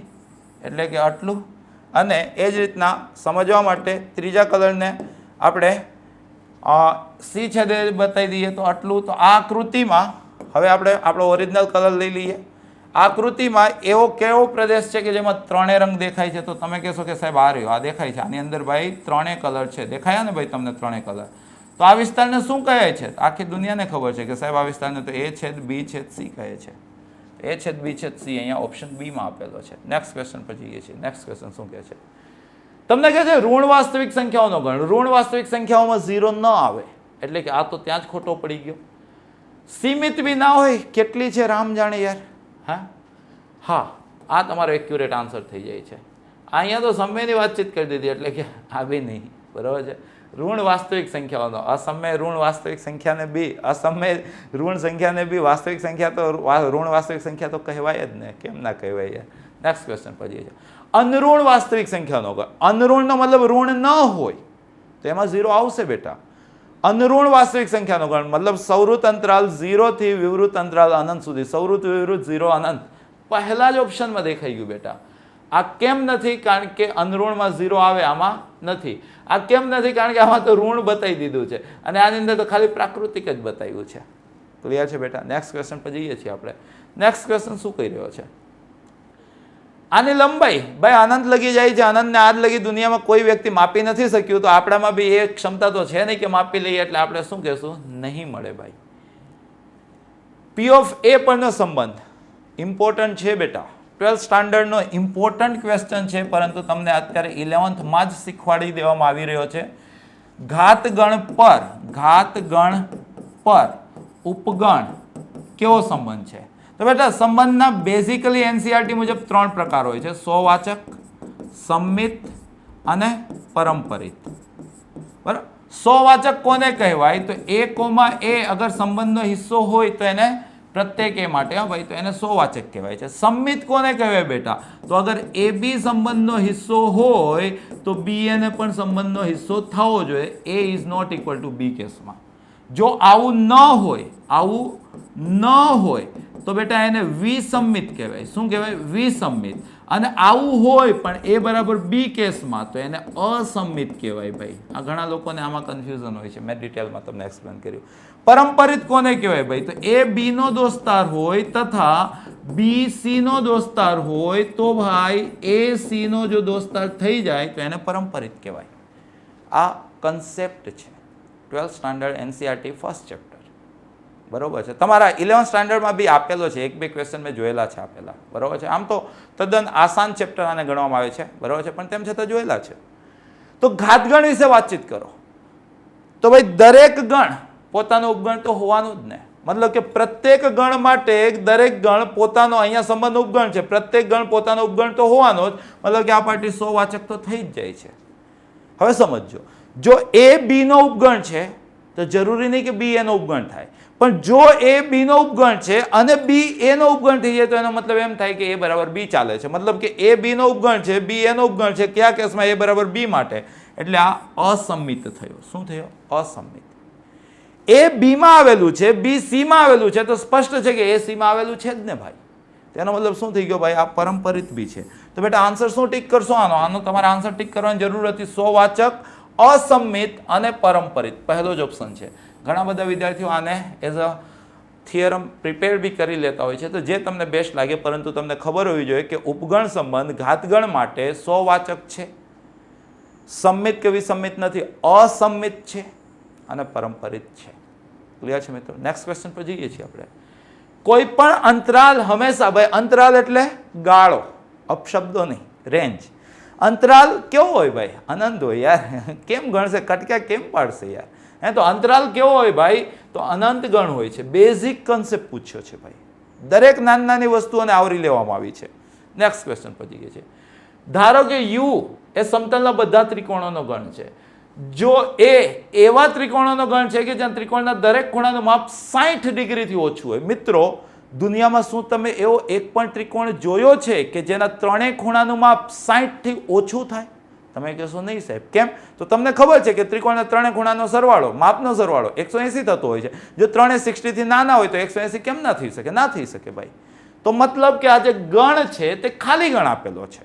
એટલે કે આટલું. અને એ જ રીતના સમજવા માટે ત્રીજા કલરને આપણે c છેદ બતાવી દઈએ તો આટલું. તો આ આકૃતિમાં હવે આપણે આપણો ઓરિજિનલ કલર લઈ લઈએ. આકૃતિમાં એવો કેવો પ્રદેશ છે કે જેમાં 3 રંગ દેખાય છે? તો તમે કહેશો કે સાહેબ આ રહ્યો, આ દેખાય છે. આની અંદર ભાઈ 3 કલર છે. દેખાયા ને ભાઈ તમને 3 કલર? તો આ વિસ્તારને શું કહે છે? આખી દુનિયાને ખબર છે કે સાહેબ આ વિસ્તારને તો a છેદ b છેદ c કહે છે. a છેદ b છેદ c અહીંયા ઓપ્શન બી માં આપેલો છે. નેક્સ્ટ ક્વેશ્ચન પર જઈએ છીએ. નેક્સ્ટ ક્વેશ્ચન શું કહે છે? તમને કહે છે ઋણ વાસ્તવિક સંખ્યાઓનો ગણ. ઋણ વાસ્તવિક સંખ્યાઓમાં 0 ન આવે એટલે કે આ તો ત્યાં જ ખોટો પડી ગયો. સીમિત બી ના હોય, કેટલી છે રામ જાણે યાર. હા આ તમારો એક્યુરેટ આન્સર થઈ જાય છે. અહીંયા તો સમયની વાતચીત કરી દીધી એટલે કે આ બી નહીં. બરાબર છે. ઋણ વાસ્તવિક સંખ્યાઓનો અસમય ઋણ વાસ્તવિક સંખ્યાને બી અસમય ઋણ સંખ્યાને બી વાસ્તવિક સંખ્યા તો ઋણ વાસ્તવિક સંખ્યા તો કહેવાય જ ને. કેમ ના કહેવાય? નેક્સ્ટ ક્વેશ્ચન પર જઈએ છીએ. અનઋણ વાસ્તવિક સંખ્યાનો ગણ. અનઋણનો મતલબ ઋણ ન હોય તો એમાં 0 આવશે બેટા. અનઋણ વાસ્તવિક સંખ્યાનો ગણ મતલબ સૌવૃત અંતરાલ 0 થી વિવૃત અંતરાલ અનંત સુધી. સૌવૃત વિવૃત 0 અનંત પહેલા જ ઓપ્શનમાં દેખાઈ ગયું બેટા. આ કેમ નથી? કારણ કે અનઋણમાં 0 આવે, આમાં નથી. આ કેમ નથી? કારણ કે આમાં તો ઋણ બતાવી દીધું છે અને આની અંદર તો ખાલી પ્રાકૃતિક જ બતાવ્યું છે. ક્લિયર છે બેટા? નેક્સ્ટ ક્વેશ્ચન પર જઈએ છીએ આપણે. નેક્સ્ટ ક્વેશ્ચન શું કહી રહ્યો છે? આની લંબાઈ ભાઈ અનંત લગી જાય છે, અનંતને આજ લગી દુનિયામાં કોઈ વ્યક્તિ માપી નથી શક્યું, તો આપણામાં બી એ ક્ષમતા તો છે નહીં કે માપી લઈએ, એટલે આપણે શું કહેશું? નહીં મળે ભાઈ. પી ઓફ એ પરનો સંબંધ ઇમ્પોર્ટન્ટ છે બેટા, 12th સ્ટાન્ડર્ડનો ઇમ્પોર્ટન્ટ ક્વેશ્ચન છે, પરંતુ તમને અત્યારે 11thમાં જ શીખવાડી દેવામાં આવી રહ્યો છે. ઘાતગણ પર ઉપગણ કેવો સંબંધ છે? તો બેટા સંબંધના બેઝિકલી એનસીઆરટી મુજબ 3 પ્રકાર હોય છે: સ્વવાચક, સંમિત અને પરંપરિત. બરાબર? સ્વવાચક કોને કહેવાય? તો એ કોમા એ અગર સંબંધનો હિસ્સો હોય તો એને પ્રત્યેક એ માટે ભાઈ તો એને સ્વવાચક કહેવાય છે. સંમિત કોને કહેવાય બેટા? તો અગર એ બી સંબંધનો હિસ્સો હોય તો બી એને પણ સંબંધનો હિસ્સો થવો જોઈએ. એ ઇઝ નોટ ઇક્વલ ટુ બી કેસમાં. જો આવું ન હોય તો બેટા એને વિસંમિત કહેવાય. શું કહેવાય? વિસંમિત. અને આવું હોય પણ એ બરાબર બી કેસમાં તો એને અસંમિત કહેવાય ભાઈ. આ ઘણા લોકોને આમાં કન્ફ્યુઝન હોય છે, મેં ડિટેલમાં તમને એક્સપ્લેન કર્યું. પરંપરિત કોને કહેવાય ભાઈ? તો એ બી નો દોસ્તાર હોય તથા બી સી નો દોસ્તાર હોય તો ભાઈ એ સી નો જો દોસ્તાર થઈ જાય તો એને પરંપરિત કહેવાય. આ કન્સેપ્ટ છે 12th standard NCERT first chapter. બરોબર છે? તમારા 11th સ્ટાન્ડર્ડમાં બી આપેલો છે, 1-2 ક્વેશ્ચન મેં જોયેલા છે આપેલા. બરોબર છે? આમ તો તદ્દન આસાન ચેપ્ટર આને ગણવામાં આવે છે. બરોબર છે? પણ તેમ છતાં જોયેલા છે. તો ઘાતગણ વિશે વાતચીત કરો તો ભાઈ દરેક ગણ પોતાનું ઉપગણ તો હોવાનું જ ને. મતલબ કે પ્રત્યેક ગણ માટે દરેક ગણ પોતાનો, અહીંયા સંબંધ ઉપગણ છે, પ્રત્યેક ગણ પોતાનો ઉપગણ તો હોવાનો જ. મતલબ કે આ પાર્ટી સ્વવાચક તો થઈ જ જાય છે. હવે સમજો, જો એ બી નો ઉપગણ છે તો જરૂરી નહીં કે બી એનો ઉપગણ થાય, પણ જો એ બી નો ઉપગણ છે અને બી એ નો ઉપગણ થઈ જાય તો એનો મતલબ એમ થાય કે એ બરાબર બી ચાલે છે. મતલબ કે એ બી નો ઉપગણ છે, બી એનો ઉપગણ છે, કયા કેસમાં? એ બરાબર બી માટે. એટલે આ અસંમિત થયો. શું થયો? અસંમિત. એ બી માં આવેલું છે, બી સી માં આવેલું છે, તો સ્પષ્ટ છે કે એ સી માં આવેલું છે જ ને ભાઈ. તેનો મતલબ શું થઈ ગયો ભાઈ? આ પરંપરિત બી છે. તો બેટા આન્સર શું ટિક કરશો? આનો તમારે આન્સર ટિક કરવાની જરૂર હતી. સ્વવાચક, અસંમિત અને પરંપરિત. પહેલો જ ઓપ્શન છે. ઘણા બધા વિદ્યાર્થીઓ આને એઝ અ થિયરમ પ્રિપેર બી કરી લેતા હોય છે, તો જે તમને બેસ્ટ લાગે, પરંતુ તમને ખબર હોવી જોઈએ કે ઉપગણ સંબંધ ઘાતગણ માટે સ્વવાચક છે, સંમિત કે વિસંમિત નથી, અસંમિત છે અને પરંપરિત છે. ક્લિયર છે મિત્રો? નેક્સ્ટ ક્વેશ્ચન પર જઈએ છીએ આપણે. કોઈ પણ અંતરાલ હંમેશા, ભાઈ અંતરાલ એટલે ગાળો, અપશબ્દો નહીં, રેન્જ. અંતરાલ કેવો હોય ભાઈ? અનંત હોય યાર. કેમ ગણશે? કટકા કેમ પાડશે યાર? તો અંતરાલ કેવો હોય ભાઈ? તો અનંત ગણ હોય છે. બેઝિક કન્સેપ્ટ પૂછ્યો છે ભાઈ. દરેક નાની નાની વસ્તુઓને આવરી લેવામાં આવી છે. નેક્સ્ટ ક્વેશ્ચન પર જઈએ છીએ. ધારો કે યુ એ સમતલના બધા ત્રિકોણોનો ગણ છે. જો એ એવા ત્રિકોણોનો ગણ છે કે જ્યાં ત્રિકોણના દરેક ખૂણાનું માપ 60 ડિગ્રીથી ઓછું હોય. મિત્રો દુનિયામાં શું તમે એવો એક પણ ત્રિકોણ જોયો છે કે જેના ત્રણેય ખૂણાનું માપ 60થી ઓછું થાય? તમે કહેશો નહીં સાહેબ. કેમ? તો તમને ખબર છે કે ત્રિકોણના ત્રણેય ખૂણાનો સરવાળો, માપનો સરવાળો 180 થતો હોય છે. જો ત્રણેય 60 થી નાના હોય તો 180 કેમ ના થઈ શકે? ના થઈ શકે ભાઈ. તો મતલબ કે આ જે ગણ છે તે ખાલી ગણ આપેલો છે.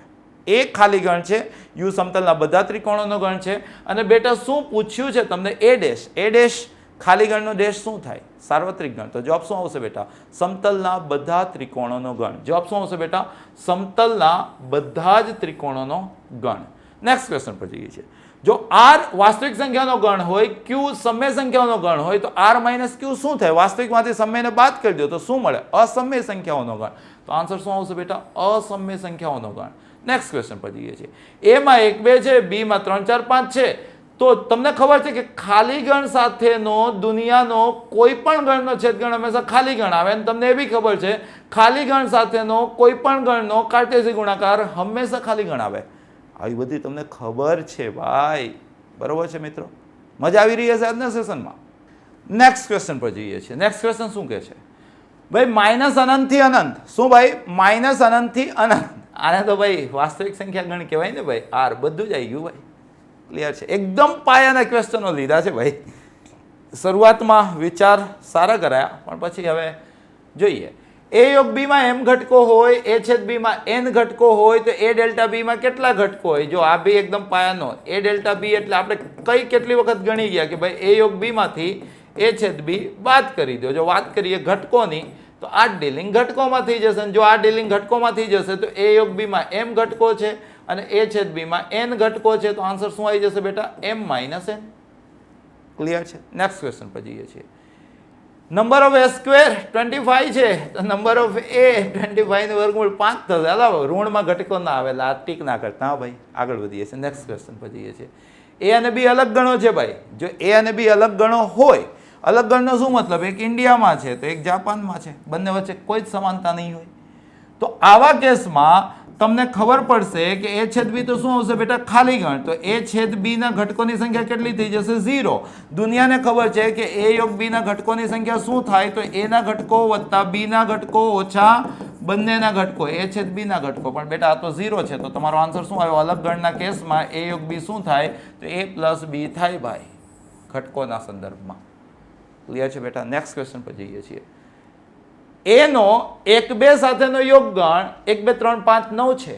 એ ખાલી ગણ છે. યુ સમતલના બધા ત્રિકોણોનો ગણ છે. અને બેટા શું પૂછ્યું છે તમને? એ ડેશ. એ ડેશ ખાલી ગણનો ડેશ શું થાય? સાર્વત્રિક ગણ. તો જવાબ શું આવશે બેટા? સમતલના બધા ત્રિકોણોનો ગણ. જવાબ શું આવશે બેટા? સમતલના બધા જ ત્રિકોણોનો ગણ. નેક્સ્ટ ક્વેશ્ચન પર જઈએ છીએ. જો આર વાસ્તવિક સંખ્યાનો ગણ હોય, ક્યુ સમય સંખ્યાઓનો ગણ હોય, તો આર માઇનસ ક્યુ શું થાય? વાસ્તવિકમાંથી સમયને બાદ કરી દો તો શું મળે? અસમય સંખ્યાઓનો ગણ. તો આન્સર શું આવશે બેટા? અસમય સંખ્યાઓનો ગણ. નેક્સ્ટ ક્વેશ્ચન પર જઈએ છીએ. એમાં 1 2 છે, બી માં 3 4 5 છે. તો તમને ખબર છે કે ખાલી ગણ સાથેનો દુનિયાનો કોઈ પણ ગણનો છેદગણ હંમેશા ખાલી ગણ આવે. અને તમને એ બી ખબર છે ખાલી ગણ સાથેનો કોઈ પણ ગણનો કાર્ટેશી ગુણાકાર હંમેશા ખાલી ગણ આવે. આવી બધી તમને ખબર છે ભાઈ. બરોબર છે મિત્રો? મજા આવી રહી હશે આજના સેશનમાં. નેક્સ્ટ ક્વેશ્ચન પર જઈએ છીએ. નેક્સ્ટ ક્વેશ્ચન શું કહે છે ભાઈ? માઇનસ અનંતથી અનંત. શું ભાઈ? માઇનસ અનંતથી અનંત. આને તો ભાઈ વાસ્તવિક સંખ્યા ગણ કહેવાય ને ભાઈ. આર બધું જ આવી ગયું ભાઈ. ક્લિયર છે? એકદમ પાયાના ક્વેશ્ચનો લીધા છે ભાઈ. શરૂઆતમાં વિચાર સારા કરાયા, પણ પછી હવે જોઈએ. એ યોગ બી માં એમ ઘટકો હોય, એ છેદ બી માં એન ઘટકો હોય, તો એ ડેલ્ટા બી માં કેટલા ઘટકો હોય? જો આ બી એકદમ પાયાનો. એ ડેલ્ટા બી એટલે આપણે કેટલી વખત ગણી ગયા કે ભાઈ એ યોગ બી માંથી ए छेद बी बात करी दो। जो बात करिए घटकोनी तो आ डीलिंग घटकोमां थई जशे। जो आ डीलिंग घटकोमां थई जशे तो ए योग बी मां m घटको छे अने ए छेद बी मां n घटको छे। तो आंसर शुं आई जशे बेटा m - n। क्लियर छे। नेक्स्ट क्वेश्चन पर जईए छीए। नंबर ऑफ ए स्क्वेर 25 है तो नंबर ऑफ ए 25 નું વર્ગમૂળ 5 થશે। હાલો ઋણમાં ઘટકો ના આવેલા ટીક ના કરતા। હા ભાઈ આગળ વધીએ છીએ। નેક્સ્ટ ક્વેશ્ચન પર જઈએ છીએ। એ અને બી અલગ ગણો છે ભાઈ। જો એ અને બી અલગ ગણો હોય, અલગ ગણનો શું મતલબ? એક ઇન્ડિયામાં છે તો એક જાપાનમાં છે, બંને વચ્ચે કોઈ જ સમાનતા નહીં હોય। તો આવા કેસમાં તમને ખબર પડશે કે એ છેદ બી તો શું આવશે બેટા? ખાલી ગણ। તો એ છેદ બી ના ઘટકોની સંખ્યા કેટલી થઈ જશે? 0। દુનિયાને ખબર છે કે એ યોગ બી ના ઘટકોની સંખ્યા શું થાય? તો એ ના ઘટકો વત્તા બી ના ઘટકો ઓછા બંનેના ઘટકો, એ છેદ બી ના ઘટકો। પણ બેટા આ તો 0 છે તો તમારો આન્સર શું આવ્યો? અલગ ગણના કેસમાં એ યોગ બી શું થાય? તો a + b થાય ભાઈ ઘટકોના સંદર્ભમાં। ક્લિયર છે બેટા। નેક્સ્ટ ક્વેશ્ચન પર જઈએ છીએ। ए नो 1 2 સાથેનો યોગગણ 1 2 3 5 9 છે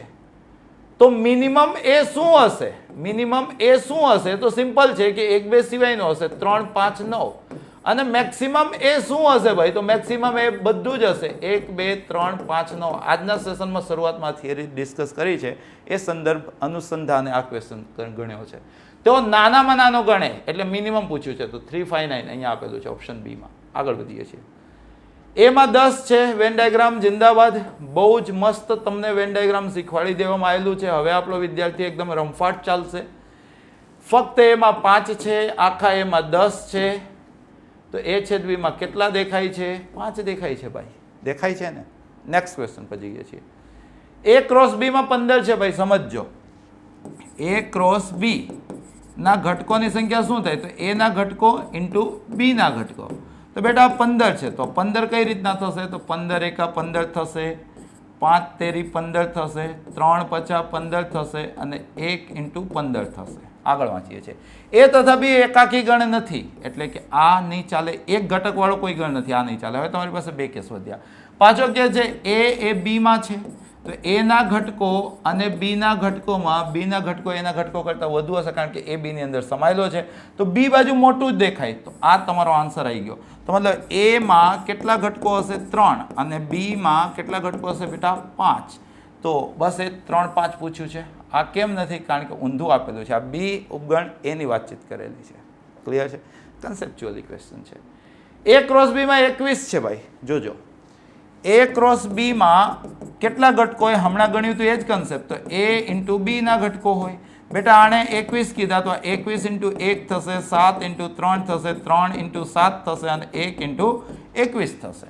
તો મિનિમમ એ શું હશે? મિનિમમ એ શું હશે? તો સિમ્પલ છે કે 1 2 સિવાયનો હશે 3 5 9 અને મેક્સિમમ એ શું હશે ભાઈ? તો મેક્સિમમ એ બધું જ હશે 1 2 3 5 9। આજના સેશનમાં શરૂઆતમાં થિયરી ડિસ્કસ કરી છે એ સંદર્ભ અનુસંધાને આ ક્વેશ્ચન ગણ્યો છે। તો નાનામાં નાનો ગણે એટલે મિનિમમ પૂછ્યું છે તો 3 5 9 અહીંયા આપેલું છે ઓપ્શન બી માં। આગળ વધીએ છીએ। ए में 10 है। वेन डायग्राम जिंदाबाद। बहुत ज मस्त तमने वेन डायग्राम शीखवाड़ी देवामां आवेलुं छे। हवे आपणो विद्यार्थी एकदम रमफाट चालशे। फक्त ए में 5 है, आखा ए में 10 है तो ए छेद बी में केटला देखाय छे? 5 देखाय छे भाई। देखाय छे ने। नेक्स्ट क्वेश्चन पर जईए छीए। ए क्रॉस बी में 15 है भाई। समझो ए क्रॉस बी ना घटकोनी संख्या शुं थाय? तो ए ना घटको इंटू बी ना घटको। तो बेटा 15 है तो 15 कई रीतना थशे? तो 15 एका 15 थशे, 5 तेरी 15 थशे, 3 पचा 15 थशे अने 1 इंटू 15 थशे। आगळ वांचीए छे। ए तथा बी एकाकी गण नथी એટલે કે આ નહીં ચાલે। એક ઘટક વાળો કોઈ ગણ નથી, આ નહીં ચાલે। હવે તમારી પાસે બે કેસ વધ્યા। પાછો કે છે એ બી માં છે તો એ ના ઘટકો અને બી ના ઘટકોમાં બી ના ઘટકો એના ઘટકો કરતા વધુ હશે કારણ કે એ બી ની અંદર સમાયેલો છે તો બી બાજુ મોટું જ દેખાય। તો આ તમારો આન્સર આવી ગયો। તો मतलब ए में केटला घटको हशे? 3 અને बी में केटला घटको हशे बेटा? 5। तो बस ए 3 5 पूछ्યું છે। आ केम નથી? કારણ કે ઊંધું આપેલું છે। આ બી ઉપગણ એ ની વાતચીત કરેલી છે। ક્લિયર છે? કન્સેપ્ચ્યુઅલી ક્વેશ્ચન છે। ए क्रॉस बी में 21 છે ભાઈ। જોજો ए क्रॉस बी में કેટલા ઘટકો હોય? હમણાં ગણ્યું તો એ જ કન્સેપ્ટ। તો a * b ના ઘટકો હોય। बेटा आने 21 कीधा तो 21 × 1 थशे, 7 × 3 थशे, 3 × 7 थशे અને 1 × 21 थशे।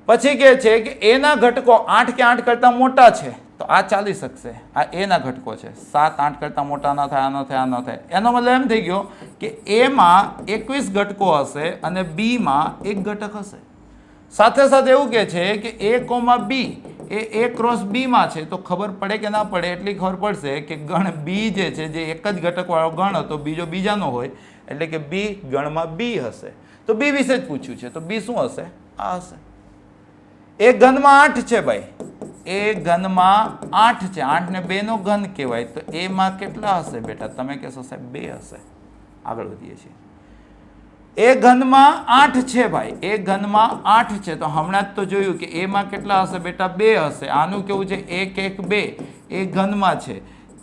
પછી કે છે કે a ના ઘટકો 8 કે 8 કરતા મોટા છે તો આ ચાલી શકશે। આ a ના ઘટકો છે। 7 8 કરતા મોટા ન થાય, આ ન થાય, આ ન થાય। એનો મતલબ એમ થઈ ગયો કે a માં 21 ઘટકો હશે અને b માં એક ઘટક હશે। સાથે સાથે એવું કે છે કે a, b A cross B में है तो खबर पड़े कि ना पड़े एटली खबर पड़शे कि गण बी जे छे जे एक ज घटक वाळो गण हतो बीजो बीजानो होय एटले के बी गण में बी हशे। तो बी विषे ज पूछ्युं छे तो बी शुं हशे? आ हशे। ए घन में 8 छे भाई। ए घन में 8 छे। 8 ने 2 नो घन कहेवाय तो ए में केटला हशे बेटा? तमे कहेशो साहेब 2 हशे। आगळ वधीए छीए। ए घन में 8 है भाई। ए घन में 8 है तो हमणा तो जोयुं कि ए में केटला हशे बेटा? 2 हशे। आनुं केवुं छे 1 1 2 ए घन में छे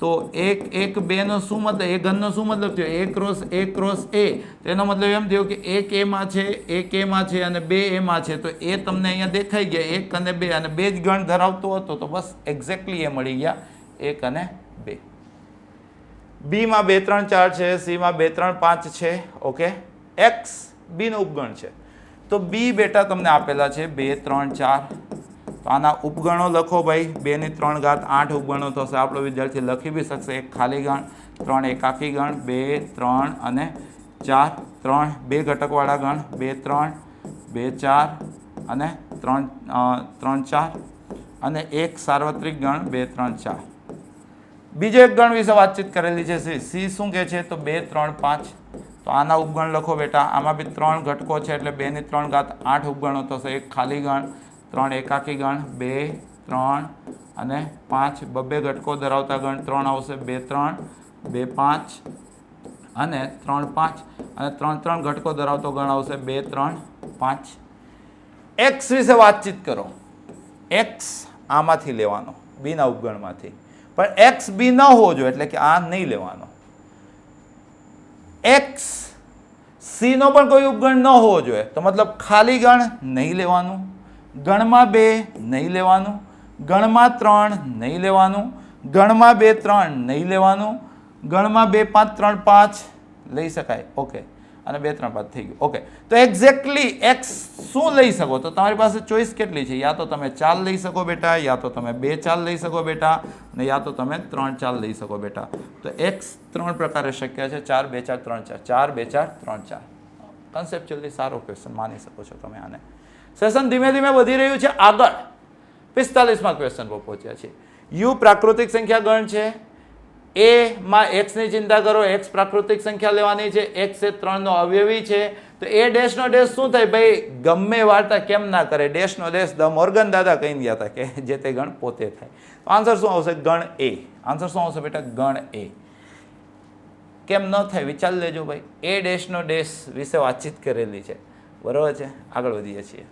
तो 1 1 2 नो शुं मतलब? ए घन नो शुं मतलब थयो? ए क्रॉस ए तो एनो मतलब एम थयो कि 1 ए में छे, 1 ए में छे अने 2 ए में छे तो ए तमने अहींया देखाई गया 1 अने 2 अने 2 ज गण धरावतो हतो तो बस एक्जेक्टली ए मळी गया 1 अने 2। बी में 2 3 4 छे, सी में 2 3 5 छे। ओके एक्स बी नो उपगण है तो बी बेटा तमने आपेला है 2 3 4 तो आना उपगणों लखो भाई 2 ની 3 घात 8 उपगणों थशे। आपणो विद्यार्थी लखी भी सकशे। एक खाली गण, 3 एकाकी गण, 2 3 અને 4 3 2 घटकवाळा गण 2 3 2 4 અને 3 3 4 અને एक सार्वत्रिक गण 2 3 4। बीजो एक गण विषे वातचीत करेली है। सी शुं कहे छे? तो 2 3 5 तो आना उपगण लखो बेटा। आमां बी 3 घटको है एटले 2 ની 3 घात 8 उपगणों थशे। एक खाली गण, 3 एकाकी गण, 2 3 અને 5 बब्बे घटको धरावता गण 3 आवशे। 2 3 2 5 અને 3 5 અને 3 3 ઘટકો ધરાવતો ગણ આવશે 2 3 5. એક્સ વિશે વાતચીત કરો. એક્સ આમાંથી લેવાનો, બીના ઉપગણમાંથી, પણ એક્સ બી ન હોવો જોઈએ, એટલે કે આ નહીં લેવાનો. એક્સ સી નો પણ કોઈ ઉપગણ ન હોવો જોઈએ, તો મતલબ ખાલી ગણ નહીં લેવાનું, ગણમાં 2 નહીં લેવાનું, ગણમાં 3 નહીં લેવાનું, ગણમાં 2 3 નહીં લેવાનું, ગણમાં 2 5 3 5 લઈ શકાય. ઓકે, અને 2 3 5 થઈ ગયું. ઓકે, તો એક્ઝેક્ટલી એક્સ શું લઈ શકો? તો તમારી પાસે ચોઈસ કેટલી છે? યા તો તમે 4 લઈ શકો બેટા, યા તો તમે 2 4 લઈ શકો બેટા, અને યા તો તમે 3 4 લઈ શકો બેટા. તો એક્સ 3 પ્રકારે શક્ય છે: 4 2 4 3 4, 4 2 4 3 4. કન્સેપ્ચ્યુઅલી સારો ક્વેશ્ચન માની શકો છો તમે આને. સેશન ધીમે ધીમે વધી રહ્યું છે આગળ. 45માં ક્વેશ્ચન પર પહોંચ્યા છે. યુ પ્રાકૃતિક સંખ્યા ગણ છે. એ માં એક્સ ની ચિંતા કરો. એક્સ પ્રાકૃતિક સંખ્યા લેવાની છે. એક્સ એ 3 નો અવયવી છે. તો એ ડેશ નો ડેશ શું થાય ભાઈ? ગમે વાર્તા કેમ ના કરે, ડેશ નો ડેશ ધ મોર્ગન દાદા કહી ગયા હતા કે જે તે ગણ પોતે થાય. તો આન્સર શું આવશે? ગણ એ. આન્સર શું આવશે બેટા? ગણ એ. કેમ ન થાય વિચાર લેજો ભાઈ. એ ડેશ નો ડેશ વિશે વાતચીત કરેલી છે, બરોબર છે. આગળ વધીએ છીએ.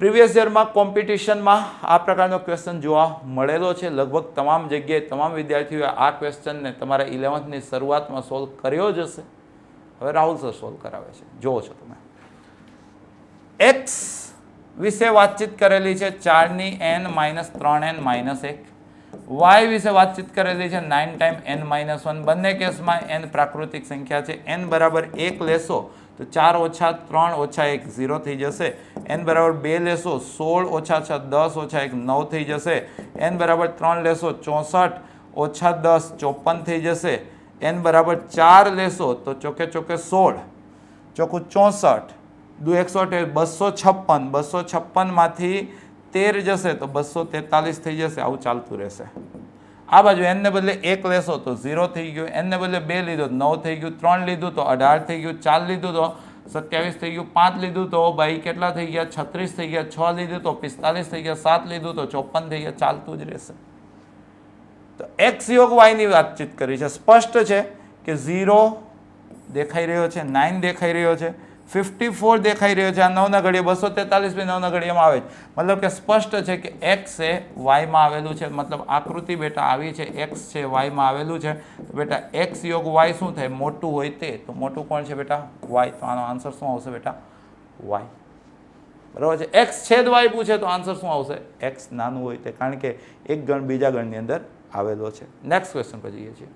પ્રીવિયસ યરમાં કોમ્પિટિશનમાં આ પ્રકારનો ક્વેશ્ચન જોવા મળેલો છે. લગભગ તમામ જગ્યાએ તમામ વિદ્યાર્થીઓએ આ ક્વેશ્ચનને તમારા 11th શરૂઆતમાં સોલ્વ કર્યો જ હશે. હવે રાહુલ સર સોલ્વ કરાવે છે, જુઓ છો તમે. એક્સ વિશે વાતચીત કરેલી છે 4 n - 3n - 1. વાય વિશે વાતચીત કરેલી છે 9 ટાઈમ n - 1. બંને કેસમાં n પ્રાકૃતિક સંખ્યા છે. n બરાબર 1 લેશો તો 4 ઓછા 3 ઓછા 1 0 થઈ જશે. n બરાબર 2 લેશો 16 ઓછા 6 10 ઓછા 1 9 થઈ જશે. n બરાબર 3 લેશો 64 ઓછા 10 54 થઈ જશે. n બરાબર 4 લેશો તો ચોકે ચોકે 16 ચોખ્ખું 64 દુ 158 256. 256 માંથી 13 જશે તો 243 થઈ જશે. આવું ચાલતું રહેશે. આ બાજુ n ને બદલે 1 લેશો તો 0 થઈ ગયું. n ને બદલે 2 લીધો તો 9 થઈ ગયું. 3 લીધું તો 18 થઈ ગયું. 4 લીધું તો 27 થઈ ગયું. 5 લીધું તો ભાઈ કેટલા થઈ ગયા? 36 થઈ ગયા. 6 લીધું તો 45 થઈ ગયા. 7 લીધું તો 54 થઈ ગયા. ચાલતું જ રહેશે. તો x યોગ y ની વાતચીત કરી છે. સ્પષ્ટ છે કે 0 દેખાઈ રહ્યો છે, 9 દેખાઈ રહ્યો છે, 54 દેખાઈ રહ્યો છે. આ 9 ના ઘડીએ 243 બી 9 ના ઘડીએમાં આવે છે. મતલબ કે સ્પષ્ટ છે કે x એ y માં આવેલું છે. મતલબ આકૃતિ બેટા આવી છે, x છે y માં આવેલું છે. તો બેટા x યોગ y શું થાય? મોટું હોય તે. તો મોટું કોણ છે બેટા? y. તો આનો આન્સર શું આવશે બેટા? y. બરાબર છે. x છેદ y પૂછે તો આન્સર શું આવશે? x નાનું હોય તે, કારણ કે એક ગણ બીજા ગણની અંદર આવેલો છે. નેક્સ્ટ ક્વેશ્ચન પર જઈએ છીએ.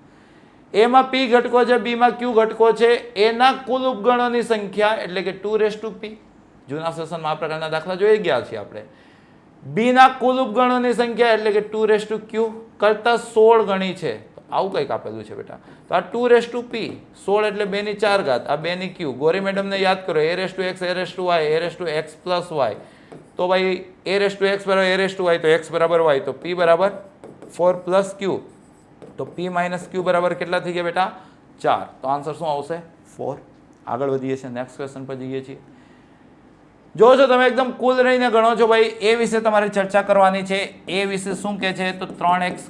એમાં p ઘટકો છે, b માં q ઘટકો છે. એના કુલ ઉપગણોની સંખ્યા એટલે કે 2p. જૂના સેશનમાં આ પ્રકારના દાખલા જોઈ ગયા છીએ આપણે. b ના કુલ ઉપગણોની સંખ્યા એટલે કે 2q કરતા 16 ગણી છે. તો આવું કંઈક આપેલું છે બેટા. તો આ 2p 16 એટલે 2 ની 4 ઘાત, આ 2 ની q. ગોરી મેડમને યાદ કરો, a⁻x a⁻y a⁻x + y. તો ભાઈ a⁻x બરાબર a⁻y તો x બરાબર y. તો p બરાબર 4 + q. તો p - q બરાબર કેટલા થઈ ગયા બેટા? 4. તો આન્સર શું આવશે? 4. આગળ વધીએ છીએ. નેક્સ્ટ ક્વેશ્ચન પર જઈએ છીએ. જો છો તમે એકદમ કુલ રહીને ગણો છો ભાઈ. એ વિશે તમારે ચર્ચા કરવાની છે. એ વિશે શું કહે છે? તો 3x²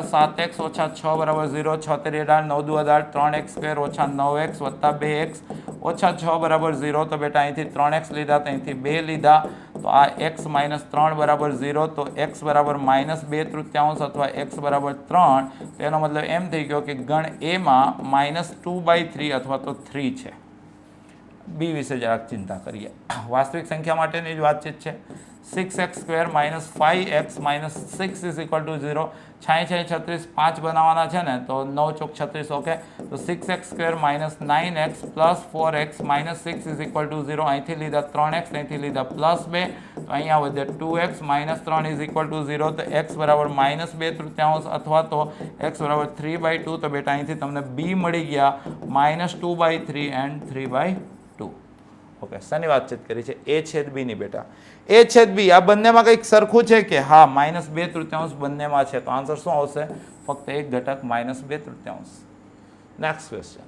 - 7x - 6 બરાબર 0. 6 * 18 9 * 18 3x² - 9x + 2x - 6 બરાબર 0. તો બેટા અહીંથી 3x લીધા તો અહીંથી 2 લીધા. તો આ x - 3 બરાબર 0. તો x બરાબર -2/3 અથવા x બરાબર 3. તો એનો મતલબ એમ થઈ ગયો કે ગણ એ માં -2/3 અથવા તો 3 છે. બી વિશે જરાક ચિંતા કરીએ. વાસ્તવિક સંખ્યા માટેની જ વાતચીત છે. 6x² - 5x - 6 = 0. 6 36 5 બનાવવાના છે ને, તો 9 ચોક 36. ઓકે, તો 6x² - 9x + 4x - 6 = 0. અહીંથી લીધા 3x, અહીંથી લીધા +2. તો અહીંયા વધે 2x - 3 = 0. તો x બરાબર -2/3 અથવા તો x બરાબર 3/2. તો બેટા અહીંથી તમને b મળી ગયા -2/3 and 3/2. ઓકે, શેની વાતચીત કરી છે? a છેદ b ની બેટા. a છેદ b આ બંનેમાં કંઈક સરખું છે કે? હા, -2/3 બંનેમાં છે. તો આન્સર શું આવશે? ફક્ત એક ઘટક -2/3. Next question.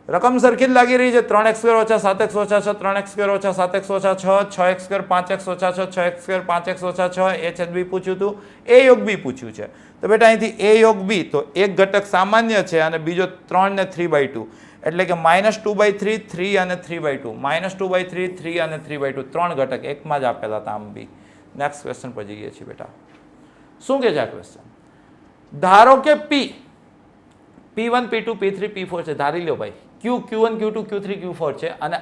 રકમ સરખી જ લાગી રહી છે. 3x² - 7x - 6 3x² - 7x - 6 6x² 5x - 6 6x² 5x - 6 a છેદ b પૂછ્યું હતું. a યોગ b પૂછ્યું છે. તો બેટા અહીંથી a યોગ b, તો એક ઘટક સામાન્ય છે અને બીજો 3 ને 3/2, એટલે કે -2/3, 3 અને 3/2, -2/3, 3 અને 3/2, 3 ઘટક એકમાં જ આપેલા હતા આમ બી. નેક્સ્ટ ક્વેશ્ચન પર જઈએ છીએ બેટા. શું કે છે આ ક્વેશ્ચન? ધારો કે P1, P2, P3, P4 છે, ધારી લો ભાઈ. Q1, Q2, Q3, Q4 છે અને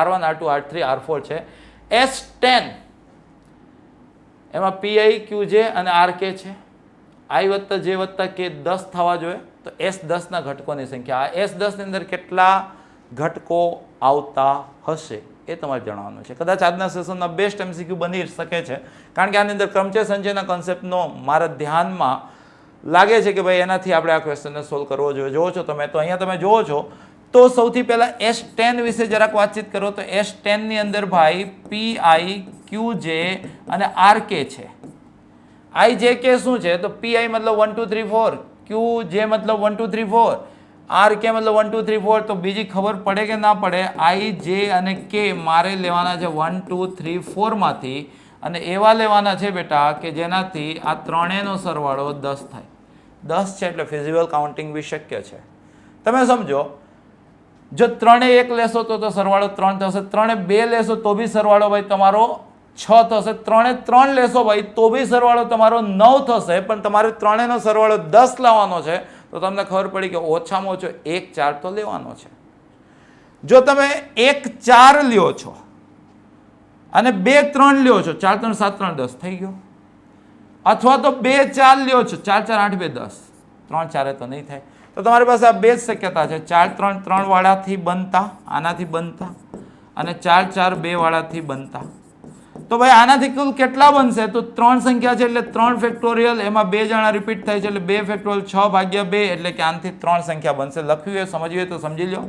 R1, R2, R3, R4 છે. S10 એમાં PI, QJ અને RK છે. I વત્તા J વત્તા K 10 થવા જોઈએ. તો S10 ના ઘટકોની સંખ્યા, આ S10 ની અંદર કેટલા ઘટકો આવતા હશે એ તમારે જણાવવાનું છે. કદાચ આજના સેશનના બેસ્ટ MCQ બની શકે છે, કારણ કે આની અંદર ક્રમચય સંચયના કોન્સેપ્ટનો મારા ધ્યાનમાં લાગે છે કે ભાઈ એનાથી આપણે આ ક્વેશ્ચનને સોલ્વ કરવો જોઈએ. જોવો છો તમે, તો અહીંયા તમે જોવો છો તો સૌથી પહેલા S10 વિશે જરાક વાતચીત કરો. તો S10 ની અંદર ભાઈ PI, QJ અને RK છે. IJK શું છે? તો PI મતલબ 1 2 3 4, QJ મતલબ 1 2 3 4, RK મતલબ 1 2 3 4. તો બીજી ખબર પડે કે ના પડે? IJ અને K મારે લેવાના છે 1 2 3 4 માંથી, અને એવા લેવાના છે બેટા કે જેનાથી આ ત્રણેયનો સરવાળો 10 થાય. 10 છે એટલે ફિઝિબલ કાઉન્ટિંગ બી શક્ય છે. તમે સમજો, જો 3 એ 1 લેશો તો સરવાળો 3 થશે, 3 એ 2 લેશો તો બી સરવાળો ભાઈ તમારો 6 થશે, 3 એ 3 લેશો ભાઈ તો બી સરવાળો તમારો 9 થશે. પણ તમારે ત્રણેયનો સરવાળો 10 લાવવાનો છે, તો તમને ખબર પડી કે ઓછામાં ઓછો 1 4 તો લેવાનો છે. જો તમે 1 4 લ્યો છો અને 2 3 લ્યો છો, 4 3 7 3 10 થઈ ગયો. અથવા તો 2 4 લ્યો છો, 4 4 8 2 10, 3 4 તો નહીં થાય. તો તમારી પાસે આ બે જ શક્યતા છે. 4 3 3 વાળાથી બનતા, આનાથી બનતા, અને 4 4 2 વાળાથી બનતા. તો ભાઈ આનાથી કુલ કેટલા બનશે? તો 3 સંખ્યા છે એટલે 3 ફેક્ટોરિયલ, એમાં 2 જણા રિપીટ થાય છે એટલે 2 ફેક્ટોરિયલ, 6 ભાગ્યા 2, એટલે કે આનાથી 3 સંખ્યા બનશે. લખ્યું એ સમજવું હોય તો સમજી લો.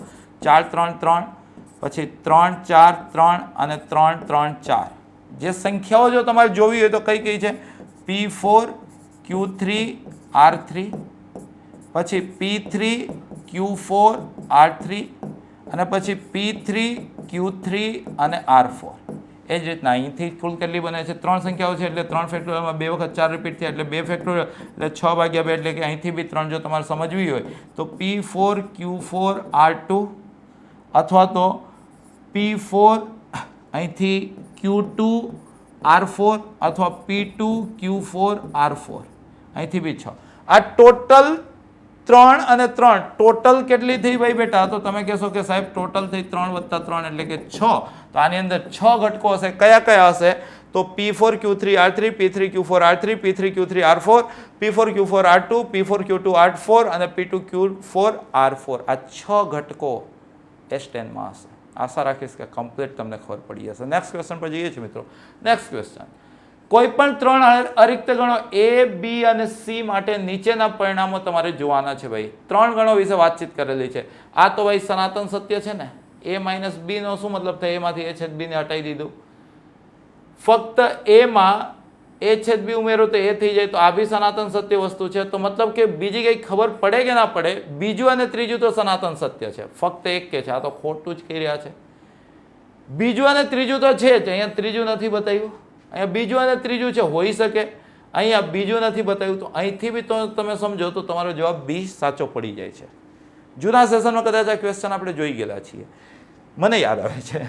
4 3 3, પછી 3 4 3 અને 3 3 4. જે સંખ્યાઓ જો તમારે જોવી હોય તો કઈ કઈ છે? P4 Q3 R3, પછી P3 Q4 R3, અને પછી P3 Q3 અને R4. એ જ રીતના અહીંથી કુલ કેટલી બને છે? 3 સંખ્યાઓ છે એટલે 3 ફેક્ટોરિયલમાં 2 વખત 4 રિપીટ થયા એટલે 2 ફેક્ટોરિયલ, એટલે 6 ભાગ્યા 2, એટલે કે અહીંથી બી 3 જો તમારે સમજવી હોય તો P4 Q4 R2, અથવા તો P4 અહીંથી Q2 R4, અથવા P2 Q4 R4, અહીંથી બી 6. આ ટોટલ 3 અને 3 ટોટલ કેટલી થઈ ભાઈ બેટા? તો તમે કહેશો કે સાહેબ ટોટલ થઈ 3 વત્તા 3 એટલે કે 6. તો આની અંદર 6 ઘટકો હશે. કયા કયા હશે? તો P4 Q3 R3, P3 Q4 R3, P3 Q3 R4, P4 Q4 R2, P4 Q2 R4 અને P2 Q4 R4. આ 6 ઘટકો S10 માં હશે. આશા રાખીશ કે કમ્પ્લીટ તમને ખબર પડી હશે. નેક્સ્ટ ક્વેશ્ચન પર જઈએ છીએ મિત્રો. નેક્સ્ટ ક્વેશ્ચન, કોઈ પણ 3 અરિક્ત ગણો A, B અને C માટે નીચેના પરિણામો તમારે જોવાના છે. ભાઈ 3 ગણો વિશે વાતચીત કરેલી છે. આ તો ભાઈ સનાતન સત્ય છે ને. A - B નો શું મતલબ થાય? A માંથી A છેદ B ને હટાવી દીધું. ફક્ત A માં A છેદ B ઉમેરો તો A થઈ જાય. તો આ બી સનાતન સત્ય વસ્તુ છે. તો મતલબ કે બીજી કઈ ખબર પડે કે ના પડે, બીજું અને ત્રીજું તો સનાતન સત્ય છે. ફક્ત એક કે છે, આ તો ખોટું જ કહી રહ્યા છે. બીજું અને ત્રીજું તો છે જ, અહીંયા ત્રીજું નથી બતાવ્યું. અહીંયા બીજું અને ત્રીજું છે, હોઈ શકે. અહીંયા બીજું નથી બતાવ્યું. તો અહીંથી બી તો તમે સમજો તો તમારો જવાબ બી સાચો પડી જાય છે. જૂના સેશનમાં કદાચ આ ક્વેશ્ચન આપણે જોઈ ગયેલા છીએ, મને યાદ આવે છે.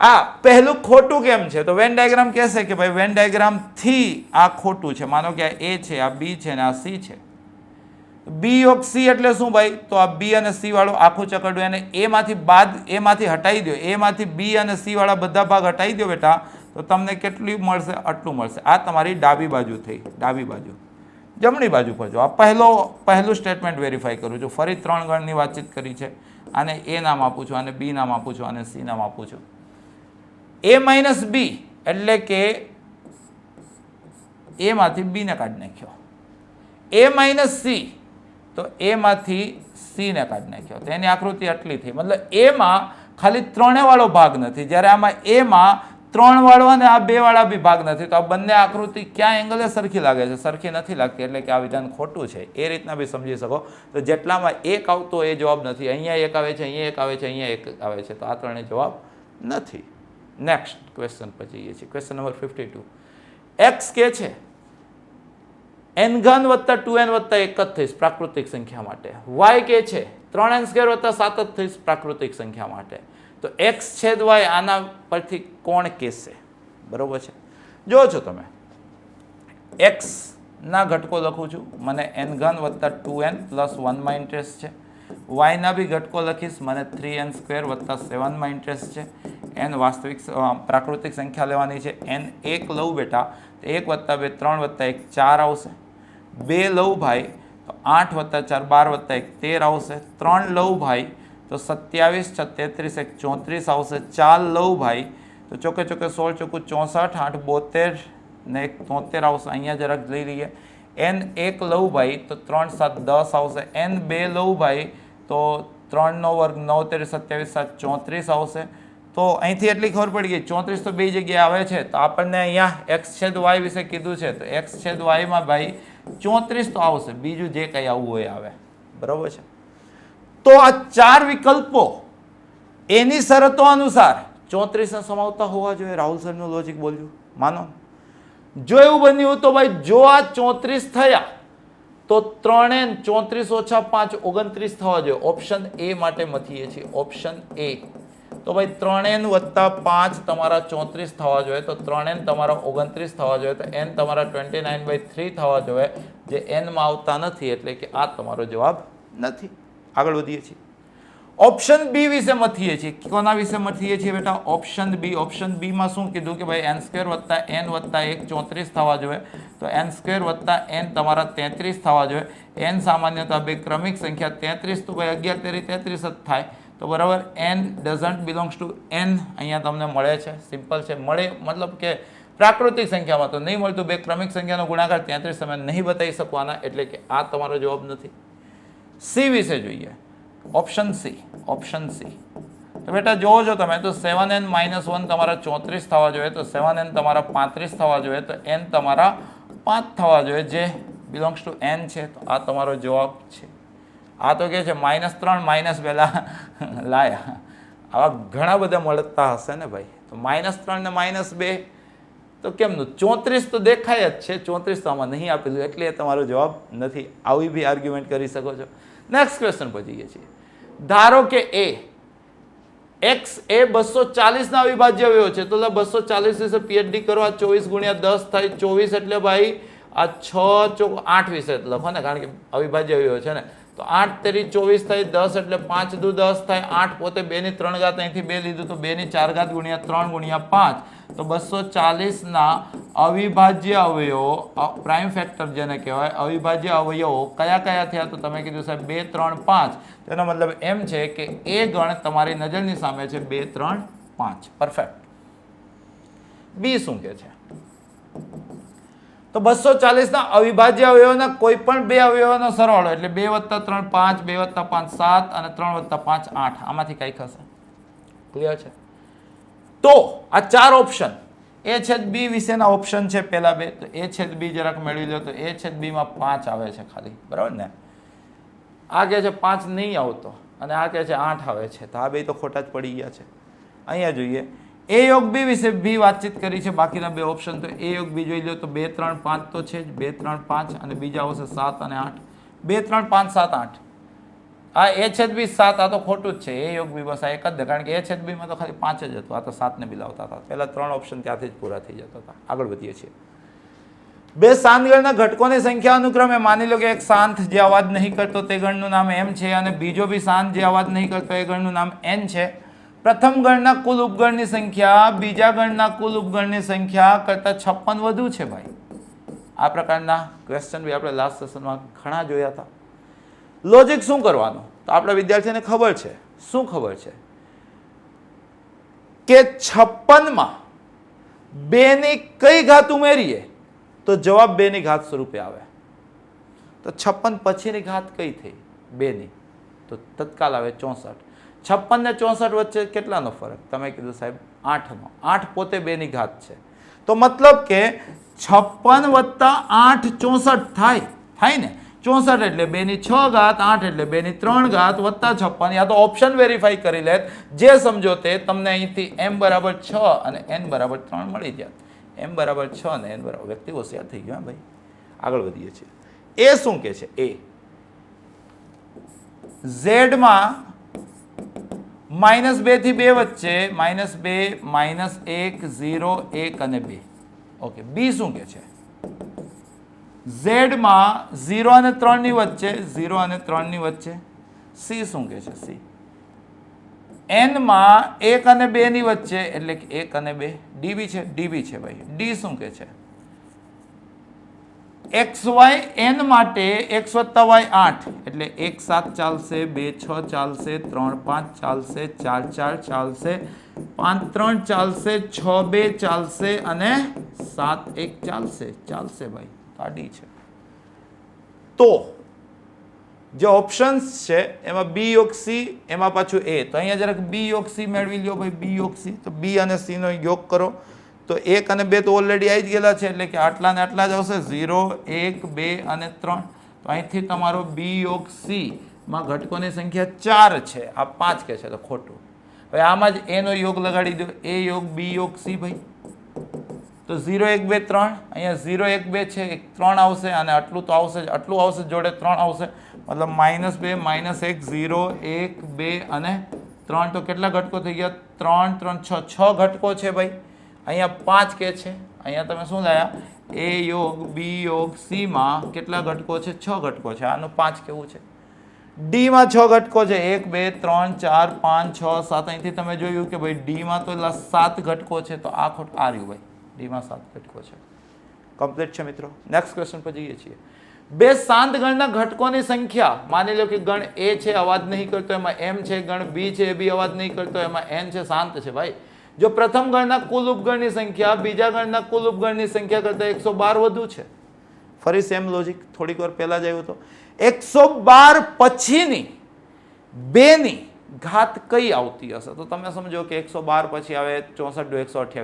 આ પહેલું ખોટું કેમ છે? તો વેન ડાયાગ્રામ કહેશે કે ભાઈ વેન ડાયાગ્રામથી આ ખોટું છે. માનો કે આ A છે, આ B છે અને આ C છે. B યોગ C એટલે શું ભાઈ? તો આ B અને C વાળું આખું ચકડું એને A માંથી હટાવી દો. A માંથી B અને C વાળા બધા ભાગ હટાવી દો બેટા, તો તમને કેટલું મળશે? આટલું મળશે. આ તમારી ડાબી બાજુ થઈ. ડાબી બાજુ. જમણી બાજુ પર જો આ પહેલું સ્ટેટમેન્ટ વેરીફાઈ કરું છું. ફરી 3 ગણની વાતચીત કરી છે. આને A નામ આપું છું, આને B નામ આપું છું, આને C નામ આપું છું. A - B એટલે કે A માંથી B ને કાઢી નાખ્યો. A - C તો A માંથી C ને કાઢી નાખ્યો. તો એની આકૃતિ આટલી થઈ. મતલબ A માં ખાલી 3 વાળો ભાગ નથી, જ્યારે આમાં A માં 3 વાળો અને આ 2 વાળા બી ભાગ નથી. તો આ બંને આકૃતિ ક્યાં એંગલે સરખી લાગે છે? સરખી નથી લાગતી, એટલે કે આ વિધાન ખોટું છે. એ રીતના બી સમજી શકો. તો જેટલામાં 1 આવતો એ જવાબ નથી. અહીંયા 1 આવે છે, અહીંયા 1 આવે છે, અહીંયા 1 આવે છે. તો આ ત્રણેય જવાબ નથી. નેક્સ્ટ ક્વેશ્ચન પર જઈએ છીએ. Question number 52. X કે છે એન ઘન વત્તા 2n વત્તા 1 જ થઈશ પ્રાકૃતિક સંખ્યા માટે. y કે છે 3n² વત્તા 7 જ થઈશ પ્રાકૃતિક સંખ્યા માટે. તો x છેદ y આના પરથી કોણ કહેશે? બરોબર છે. જો છો તમે x ના ઘટકો લખું છું, મને n ઘન વત્તા 2n પ્લસ 1 માં ઇન્ટરેસ્ટ છે. y ના બી ઘટકો લખીશ, મને 3n² વત્તા 7 માં ઇન્ટરેસ્ટ છે. n વાસ્તવિક પ્રાકૃતિક સંખ્યા લેવાની છે. n 1 લઉં બેટા તો 1 વત્તા 2 3 વત્તા 1 4 આવશે. 2 લઉં ભાઈ તો 8 વત્તા 4 12 વત્તા 1 13 આવશે. 3 લઉં ભાઈ તો 27 33 1 34 આવશે. 4 લઉં ભાઈ તો ચોકે ચોકે 16 ચોકું 64 8 72 ને 1 73 આવશે. અહીંયા જરાક લઈ લઈએ. n 1 લઉં ભાઈ તો 3 7 10 આવશે. n 2 લઉં ભાઈ તો 3 નો વર્ગ 9 13 27 7 34 આવશે. તો અહીંથી એટલી ખબર પડી ગઈ 34 તો બે જગ્યાએ આવે છે. તો આપણને અહીંયા x છેદ y વિશે કીધું છે તો x છેદ y માં ભાઈ 34 તો આવશે. બીજું જે કંઈ આવવું હોય આવે. બરોબર છે. તો આ 4 વિકલ્પો એની શરતો અનુસાર 34 સમાવતા હોવા જોઈએ. રાહુલ સરનું લોજિક બોલ્યું માનો. જો એવું બન્યું તો ભાઈ જો આ 34 થયા તો 3n 34 ઓછા 5 29 થવા જોઈએ. ઓપ્શન એ માટે મથીએ છીએ. Option A. તો ભાઈ 3n વત્તા 5 તમારા 34 થવા જોઈએ. તો 3n તમારા 29 થવા જોઈએ. તો n તમારા 29/3 થવા જોઈએ, જે n માં આવતા નથી, એટલે કે આ તમારો જવાબ નથી. આગળ વધીએ છીએ. ઓપ્શન બી વિશે મથીએ છીએ. કોના વિશે મથીએ છીએ બેટા? Option B. ઓપ્શન બી માં શું કીધું કે ભાઈ n² વત્તા n વત્તા 1 34 થવા જોઈએ. તો n² વત્તા n તમારા 33 થવા જોઈએ. n સામાન્ય તો બે ક્રમિક સંખ્યા 33 તો ભાઈ 11 તેરી 33 જ થાય. તો બરાબર n doesn't belongs to n અહીંયા તમને મળે છે. સિમ્પલ છે. મળે મતલબ કે પ્રાકૃતિક સંખ્યામાં તો નહીં મળતું. બે ક્રમિક સંખ્યાનો ગુણાકાર 33 તમે નહીં બતાવી શકવાના, એટલે કે આ તમારો જવાબ નથી. સી વિશે જોઈએ. Option C. ઓપ્શન સી તો બેટા જોવો છો તમે તો 7n - 1 તમારા 34 થવા જોઈએ. તો 7n તમારા 35 થવા જોઈએ. તો n તમારા 5 થવા જોઈએ, જે બિલોંગ્સ ટુ n છે. તો આ તમારો જવાબ છે. આ તો કે છે -3 -2 લાયા. આવા ઘણા બધા મળતા હશે ને ભાઈ. તો -3 ને -2 તો કેમનું? 34 તો દેખાય જ છે. 34 તો આમાં નહીં આપેલું, એટલે એ તમારો જવાબ નથી. આવી બી આર્ગ્યુમેન્ટ કરી શકો છો. નેક્સ્ટ ક્વેશ્ચન પર જઈએ છીએ. ધારો કે x એ 240 ના અવિભાજ્ય અવયવ છે. તો 240 વિશે પીએચડી કરો. આ 24 × 10 થાય 24, એટલે ભાઈ આ 6 ચોક 8 વિશે લખો ને, કારણ કે અવિભાજ્ય અવયવ છે ને. તો 8 તેરી 24 થાય 10, એટલે 5 દુ 10 થાય 8. પોતે 2 ની 3 ઘાત અહીંથી 2 લીધું તો 2 ની 4 ઘાત × 3 × 5. તો 240 ના અવિભાજ્ય અવયવો, પ્રાઇમ ફેક્ટર જેને કહેવાય, અવિભાજ્ય અવયવો કયા કયા થયા? તો તમે કીધું સાહેબ 2 3 5. તેનો મતલબ એમ છે કે એ ગણ તમારી નજરની સામે છે 2 3 5. પરફેક્ટ. બી શું કે છે? તો 240 ના અવિભાજ્ય અવયવોના કોઈ પણ બે અવયવોનો સરવાળો, એટલે 2 + 3 5, 2 + 5 7 અને 3 + 5 8. આમાંથી કઈ થશે? ક્લિયર છે? તો આ 4 ઓપ્શન એ છેદ બી વિશેના ઓપ્શન છે. પહેલા બે તો એ છેદ બી જરાક મેળવી લો. તો એ છેદ બી માં 5 આવે છે ખાલી. બરાબર ને? આ કહે છે 5 નહીં આવતો અને આ કહે છે 8 આવે છે. તો આ બે તો ખોટા જ પડી ગયા છે. અહીંયા જોઈએ એ યોગ બી વિશે બી વાતચીત કરી છે. બાકીના બે ઓપ્શન તો એ યોગ બી જોઈ લો. તો 2 3 5 તો છે જ. 2 3 5 અને બીજા આવશે 7 અને 8. 2 3 5 7 8. આ એ છેદ બી 7. આ તો ખોટું જ છે. એ યોગ બી બસ આ એક જ દે, કારણ કે એ છેદ બીમાં તો ખાલી 5 જ હતું. આ તો 7 ને બી લાવતા હતા. પહેલા 3 ઓપ્શન ત્યાંથી જ પૂરા થઈ જતા હતા. આગળ વધીએ છીએ. બે શાંત ગણના ઘટકોની સંખ્યા અનુક્રમે માની લો કે એક શાંત જે અવાજ નહીં કરતો તે ગણનું નામ m છે, અને બીજો બી શાંત જે અવાજ નહીં કરતો એ ગણનું નામ n છે. પ્રથમ ગણના કુલ ઉપગણની સંખ્યા બીજા ગણના કુલ ઉપગણની સંખ્યા કરતાં 56 વધુ છે ભાઈ. આ પ્રકારના ક્વેશ્ચન બી આપણે લાસ્ટ સેશનમાં ઘણા જોયા હતા. લોજિક શું કરવાનું? તો આપણા વિદ્યાર્થીને ખબર છે. શું ખબર છે? કે 56 માં 2 ની કઈ ઘાત ઉમેરીએ તો જવાબ 2 ની ઘાત સ્વરૂપે આવે. તો 56 પછીની ઘાત કઈ થઈ? 2 ની. તો તત્કાલ આવે 64. 56 ને 64 વચ્ચે કેટલાનો ફરક? તમે કીધું સાહેબ 8 નો. 8 પોતે 2 ની ઘાત છે. તો મતલબ કે 56 + 8 64 થાય ને. 64 એટલે 2 ની 6 ઘાત, 8 એટલે 2 ની 3 ઘાત વત્તા 56. યા તો ઓપ્શન વેરીફાઈ કરી લે, જે સમજો તે. તમને અહીંથી m = 6 અને n = 3 મળી જાય. m = 6 અને n = વ્યક્તિ હોશિયાર થઈ ગયો ભાઈ. આગળ વધીએ છીએ। એ શું કે છે? એ ઝેડમાં -2 થી 2 વચ્ચે -2 -1 0 1 અને 2। ઓકે, બી શું કે છે? ઝેડમાં 0 અને 3 ની વચ્ચે 0 અને 3 ની વચ્ચે। સી શું કે છે? સી એનમાં 1 અને 2 ની વચ્ચે એટલે કે 1 અને 2। ડી બી છે? ડી બી છે ભાઈ। ડી શું કે છે? એક્સ વાય એન માટે x + y 8 એટલે 1 7 ચાલશે, 2 6 ચાલશે, 3 5 ચાલશે, 4 4 ચાલશે, 5 3 ચાલશે, 6 2 ચાલશે અને 7 1 ચાલશે ભાઈ। તો આ ડી છે। તો જે ઓપ્શન્સ છે એમાં બી યોગ સી, એમાં પાછું એ, તો અહીંયા જરાક બી યોગ સી મેળવી લ્યો ભાઈ। બી યોગ સી, તો બી અને સી નો યોગ કરો તો 1 અને 2 તો ઓલરેડી આવી જ ગયેલા છે એટલે કે આટલા ને આટલા જ આવશે, 0 1 2 અને 3। તો અહીંથી તમારો બી યોગ સી માં ઘટકોની સંખ્યા 4 છે, આ 5 કે છે તો ખોટું। હવે આમાં જ એ નો યોગ લગાડી દો, એ યોગ બી યોગ સી ભાઈ। તો 0 1 2 3, અહીંયા 0 1 2 છે, 3 આવશે અને આટલું તો આવશે જ, આટલું આવશે જોડે 3 આવશે, મતલબ -2 -1 0 1 2 અને 3। તો કેટલા ઘટકો થઈ ગયા? 3 3 6 ઘટકો છે ભાઈ। અહીંયા 5 કે છે, અહીંયા તમે શું લાયા? એ યોગ બી યોગ સી માં કેટલા ઘટકો છે? 6 ઘટકો છે, આનું 5 કેવું છે? ડી માં 6 ઘટકો છે, 1 2 3 4 5 6 7। અહીંથી તમે જોયું કે ભાઈ ડી માં તો 7 ઘટકો છે, તો આ ખોટ આ રહ્યું ભાઈ। ડી માં 7 ઘટકો છે। કમ્પ્લીટ છે મિત્રો। નેક્સ્ટ ક્વેશ્ચન પર જઈએ છીએ। બે શાંત ગણના ઘટકોની સંખ્યા, માની લો કે ગણ એ છે અવાજ નહીં કરતો એમાં એમ છે, ગણ બી છે એ બી અવાજ નહીં કરતો એમાં એન છે, શાંત છે ભાઈ। જો પ્રથમ ગણના કુલ ઉપગણની સંખ્યા બીજા ગણના કુલ ઉપગણની સંખ્યા કરતા 112 વધુ છે, ફરી સેમ લોજિક થોડીક વાર પહેલા જ આવ્યું તો 112 પછીની 2 ની ઘાત કઈ આવતી હશે? તો તમે સમજો કે 112 પછી આવે 64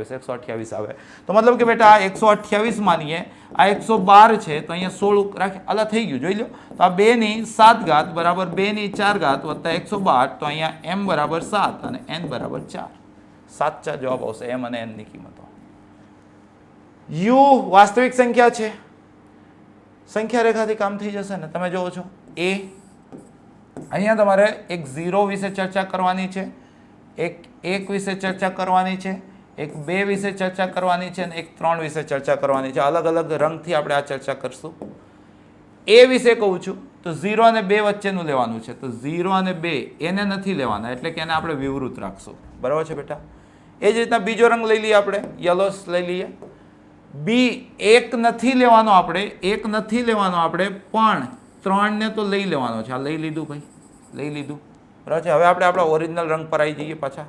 128 આવે, તો મતલબ કે બેટા આ 128 માનીએ, આ 112 છે તો અહીંયા 16 રાખે, અલા થઈ ગયું, જોઈ લો। તો આ 2 ની 7 ઘાત બરાબર 2 ની 4 ઘાત વત્તા 112, તો અહીંયા m બરાબર 7 અને n બરાબર 4। સાચા જવાબ આવશે એમ અને એન ની કિંમતો। યુ વાસ્તવિક સંખ્યા છે, સંખ્યા રેખાથી કામ થઈ જશે ને। તમે જોવો છો એ અહીંયા તમારે એક 0 વિશે ચર્ચા કરવાની છે, એક 1 વિશે ચર્ચા કરવાની છે, એક 2 વિશે ચર્ચા કરવાની છે અને એક 3 વિશે ચર્ચા કરવાની છે। અલગ અલગ રંગથી આપણે આ ચર્ચા કરશું। એ વિશે કહું છું તો 0 અને 2 વચ્ચેનું લેવાનું છે, તો 0 અને 2 એને નથી લેવાના એટલે કે એને આપણે વિવૃત રાખશું, બરાબર છે બેટા। એ જ રીતના બીજો રંગ લઈ લઈએ આપણે, યલોસ લઈ લઈએ। બી 1 નથી લેવાનો આપણે, 1 નથી લેવાનો આપણે, પણ 3 ને તો લઈ લેવાનો છે, આ લઈ લીધું ભાઈ, લઈ લીધું, બરાબર છે। હવે આપણે આપણા ઓરિજિનલ રંગ પર આવી જઈએ પાછા,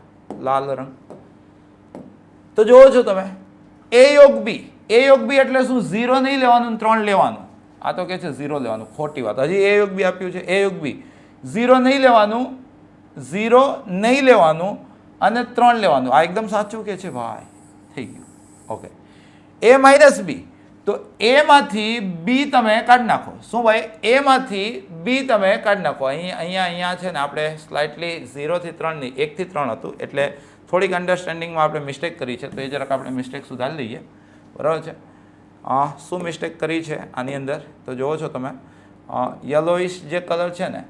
લાલ રંગ। તો જોવો છો તમે એ યોગ બી, એ યોગ બી એટલે શું? 0 નહીં લેવાનું, 3 લેવાનું। આ તો કે છે 0 લેવાનું, ખોટી વાત, હજી એ યોગ બી આપ્યું છે। એ યોગ બી 0 નહીં લેવાનું, 0 નહીં લેવાનું અને 3 લેવાનું, આ એકદમ સાચું કે છે ભાઈ, થઈ ગયું। ઓકે, એ માઇનસ બી, તો એ માંથી બી તમે કાઢી નાખો। શું ભાઈ? એ માંથી બી તમે કાઢી નાખો। અહીંયા છે ને આપણે સ્લાઇટલી 0 થી 3 ની 1 થી 3 હતું એટલે થોડીક અન્ડરસ્ટેન્ડિંગમાં આપણે મિસ્ટેક કરી છે, તો એ જરાક આપણે મિસ્ટેક સુધારી લઈએ, બરાબર છે। શું મિસ્ટેક કરી છે આની અંદર તો જોવો છો તમે, યલોઇશ જે કલર છે ને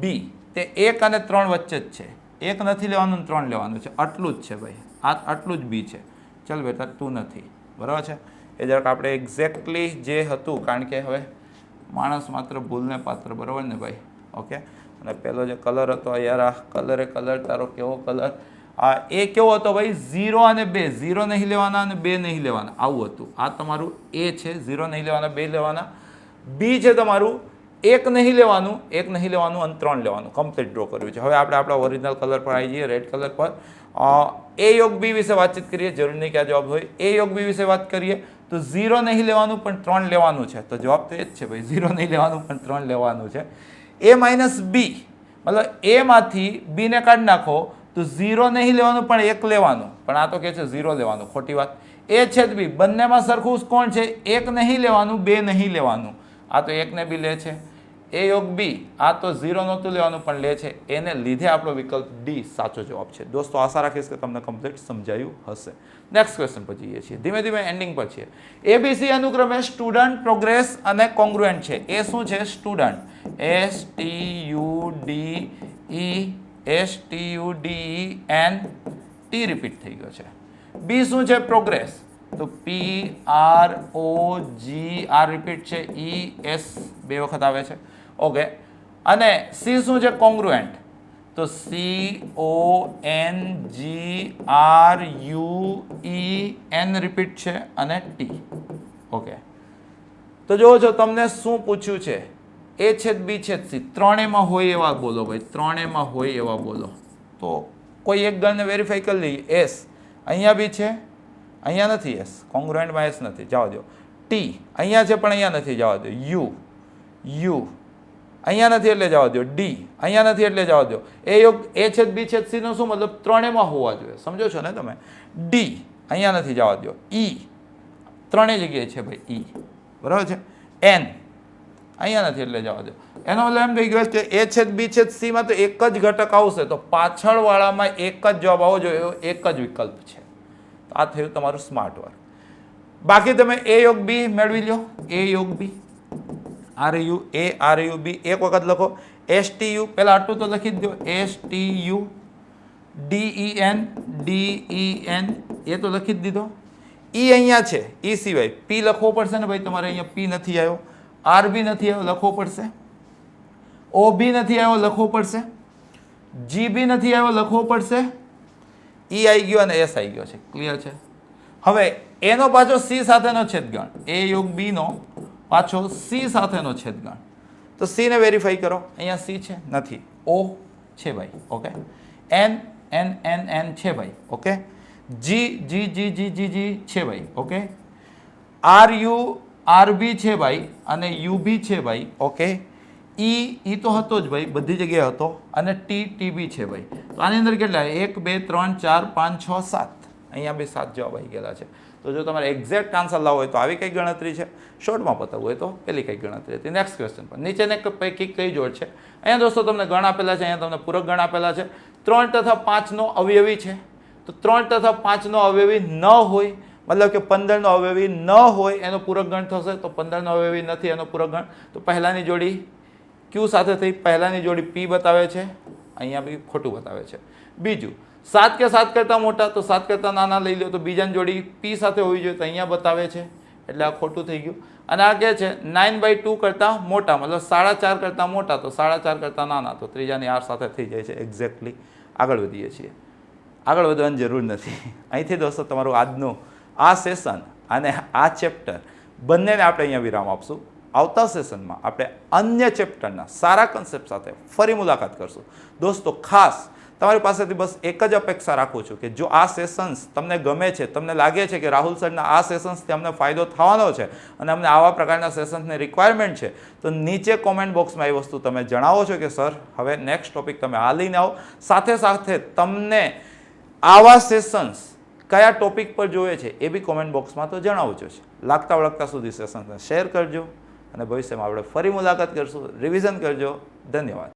બી, તે 1 અને 3 વચ્ચે જ છે, 1 નથી લેવાનું 3 લેવાનું છે, આટલું જ છે ભાઈ, આ આટલું જ બી છે। ચાલ બેટા તું નથી, બરાબર છે। એ જરાક આપણે એક્ઝેક્ટલી જે હતું, કારણ કે હવે માણસ માત્ર ભૂલને પાત્ર, બરાબર ને ભાઈ। ઓકે, અને પહેલો જે કલર હતો યાર, આ કલર તારો કેવો કલર, આ એ કેવો હતો ભાઈ? 0 અને 2, 0 નહીં લેવાના અને 2 નહીં લેવાના, આવું હતું। આ તમારું એ છે, 0 નહીં લેવાના 2 લેવાના। બી છે તમારું 1 નહીં લેવાનું, 1 નહીં લેવાનું અને 3 લેવાનું, કમ્પ્લીટ ડ્રો કર્યું છે। હવે આપણે આપણા ઓરિજિનલ કલર પર આવી જઈએ, રેડ કલર પર। એ યોગ બી વિશે વાતચીત કરીએ, જરૂર નહીં કે આ જવાબ હોય। એ યોગ બી વિશે વાત કરીએ તો 0 નહીં લેવાનું પણ 3 લેવાનું છે, તો જવાબ તો એ જ છે ભાઈ, 0 નહીં લેવાનું પણ 3 લેવાનું છે। એ માઇનસ બી, મતલબ એ માંથી બી ને કાઢી નાખો તો 0 નહીં લેવાનું પણ 1 લેવાનું, પણ આ તો કે છે 0 લેવાનું, ખોટી વાત। એ છેદ બી, બંનેમાં સરખું કોણ છે? 1 નહીં લેવાનું 2 નહીં લેવાનું, આ તો 1 ને બી લે છે। એ યોગ બી આ તો 0 નહોતું લેવાનું પણ લે છે, એને લીધે આપણો વિકલ્પ ડી સાચો જવાબ છે. દોસ્તો આશા રાખીશ કે તમને કમ્પ્લીટ સમજાયું હશે. નેક્સ્ટ ક્વેશ્ચન પર જઈએ છીએ, ધીમે ધીમે એન્ડિંગ પર છીએ. એબીસી અનુક્રમે સ્ટુડન્ટ, પ્રોગ્રેસ અને કોંગ્રુએન્ટ છે. એ શું છે? સ્ટુડન્ટ, STUDEN ટી રિપીટ થઈ ગયો છે. બી શું છે? પ્રોગ્રેસ, તો PROGR રિપીટ છે, ES બે વખત આવે છે. ઓકે. અને સી શું છે? કોંગ્રુએન્ટ, તો CONGRUEN રિપીટ છે અને ટી. ઓકે. તો જોવો છો તમને શું પૂછ્યું છે? એ છેદ બી છેદ સી ત્રણેયમાં હોય એવા બોલો ભાઈ, ત્રણેયમાં હોય એવા બોલો. તો કોઈ એક ગણને વેરીફાઈ કરી લઈએ. એસ અહીંયા બી છે, અહીંયા નથી. એસ કોંગ્રુએન્ટમાં એસ નથી, જવા દો. ટી અહીંયા છે પણ અહીંયા નથી, જવા દો. યુ અહીંયા નથી એટલે જવા દો. ડી અહીંયા નથી એટલે જવા દો. એ યોગ એ છેદ બી છેદ સી નો શું મતલબ? ત્રણેયમાં હોવા જોઈએ, સમજો છો ને તમે. ડી અહીંયા નથી, જવા દો. ઈ ત્રણેય જગ્યાએ છે ભાઈ, ઈ બરાબર છે. એન અહીંયા નથી એટલે જવા દો. એનો મતલબ એમ થઈ ગયો કે એ છેદ બી છેદ સી માં તો એક જ ઘટક આવશે, તો પાછળવાળામાં એક જ જવાબ આવવો જોઈએ, એવો એક જ વિકલ્પ છે. તો આ થયું તમારું સ્માર્ટ વર્ક. બાકી તમે એ યોગ બી મેળવી લો. એ યોગ બી RU બી એક વખત લખો. STU પહેલા આટલું તો લખી જ દો. STU DEN એ તો લખી જ દીધો. ઈ અહીંયા છે, ઈ સિવાય પી લખવો પડશે ને ભાઈ તમારે. અહીંયા પી નથી આવ્યો, આર બી નથી આવ્યો, લખવો પડશે. ઓ બી નથી આવ્યો, લખવો પડશે. જી બી નથી આવ્યો, લખવો પડશે. ઈ આવી ગયો અને એસ આવી ગયો છે. ક્લિયર છે? હવે એનો પાછો સી સાથેનો છેદગણ, એ યોગ બી નો પાછો સી સાથેનો છેદગણ. તો સી ને વેરીફાઈ કરો. અહીંયા સી છે? નથી. ઓ છે ભાઈ. ઓકે. એન છે ભાઈ. ઓકે. જી છે ભાઈ. ઓકે. આર બી છે ભાઈ અને યુ બી છે ભાઈ. ઓકે. ઈ તો હતો જ ભાઈ, બધી જગ્યાએ હતો. અને ટી બી છે ભાઈ. તો આની અંદર કેટલા? 1 2 3 4 5 6 7. અહીંયા બી 7 જવાબ આવી ગયેલા છે. તો જો તમારે એક્ઝેક્ટ આન્સર લાવવો હોય તો આવી કઈ ગણતરી છે, શોર્ટમાં પતાવવું હોય તો પેલી કઈ ગણતરી હતી. નેક્સ્ટ ક્વેશ્ચન પર નીચેને પૈકી કઈ જોડ છે? અહીંયા દોસ્તો તમને ગણ આપેલા છે, અહીંયા તમને પૂરક ગણ આપેલા છે. 3 તથા 5 નો અવયવી છે. તો 3 તથા 5 નો અવયવી ન હોય, મતલબ કે 15 નો અવયવી ન હોય એનો પૂરક ગણ થશે. તો 15 નો અવયવી નથી એનો પૂરક ગણ. તો પહેલાની જોડી ક્યુ સાથે થઈ, પહેલાની જોડી પી બતાવે છે, અહીંયા બી ખોટું બતાવે છે. બીજું 7 કે 7 કરતાં મોટા, તો 7 કરતાં નાના લઈ લો, તો બીજાની જોડી પી સાથે હોવી જોઈએ, તો અહીંયા બતાવે છે, એટલે આ ખોટું થઈ ગયું. અને આ કહે છે 9/2 કરતાં મોટા, મતલબ 4.5 કરતાં મોટા, તો 4.5 કરતાં નાના, તો ત્રીજાની આર સાથે થઈ જાય છે. એક્ઝેક્ટલી. આગળ વધીએ છીએ. આગળ વધવાની જરૂર નથી. અહીંથી દોસ્તો તમારું આજનું આ સેશન અને આ ચેપ્ટર બંનેને આપણે અહીંયા વિરામ આપશું. આવતા સેશનમાં આપણે અન્ય ચેપ્ટરના સારા કન્સેપ્ટ સાથે ફરી મુલાકાત કરશું. દોસ્તો ખાસ તમારી પાસેથી બસ એક જ અપેક્ષા રાખું છું કે જો આ સેશન્સ તમને ગમે છે, તમને લાગે છે કે રાહુલ સરના આ સેશન્સથી અમને ફાયદો થવાનો છે અને અમને આવા પ્રકારના સેશન્સની રિક્વાયરમેન્ટ છે, તો નીચે કોમેન્ટ બોક્સમાં એ વસ્તુ તમે જણાવો છો કે સર હવે નેક્સ્ટ ટોપિક તમે આ લઈને આવો. સાથે સાથે તમને આવા સેશન્સ કયા ટોપિક પર જોઈએ છે એ બી કોમેન્ટ બોક્સમાં તો જણાવજો છે. લાગતા વળગતા સુધી સેશન્સને શેર કરજો અને ભવિષ્યમાં આપણે ફરી મુલાકાત કરશું. રિવિઝન કરજો. ધન્યવાદ.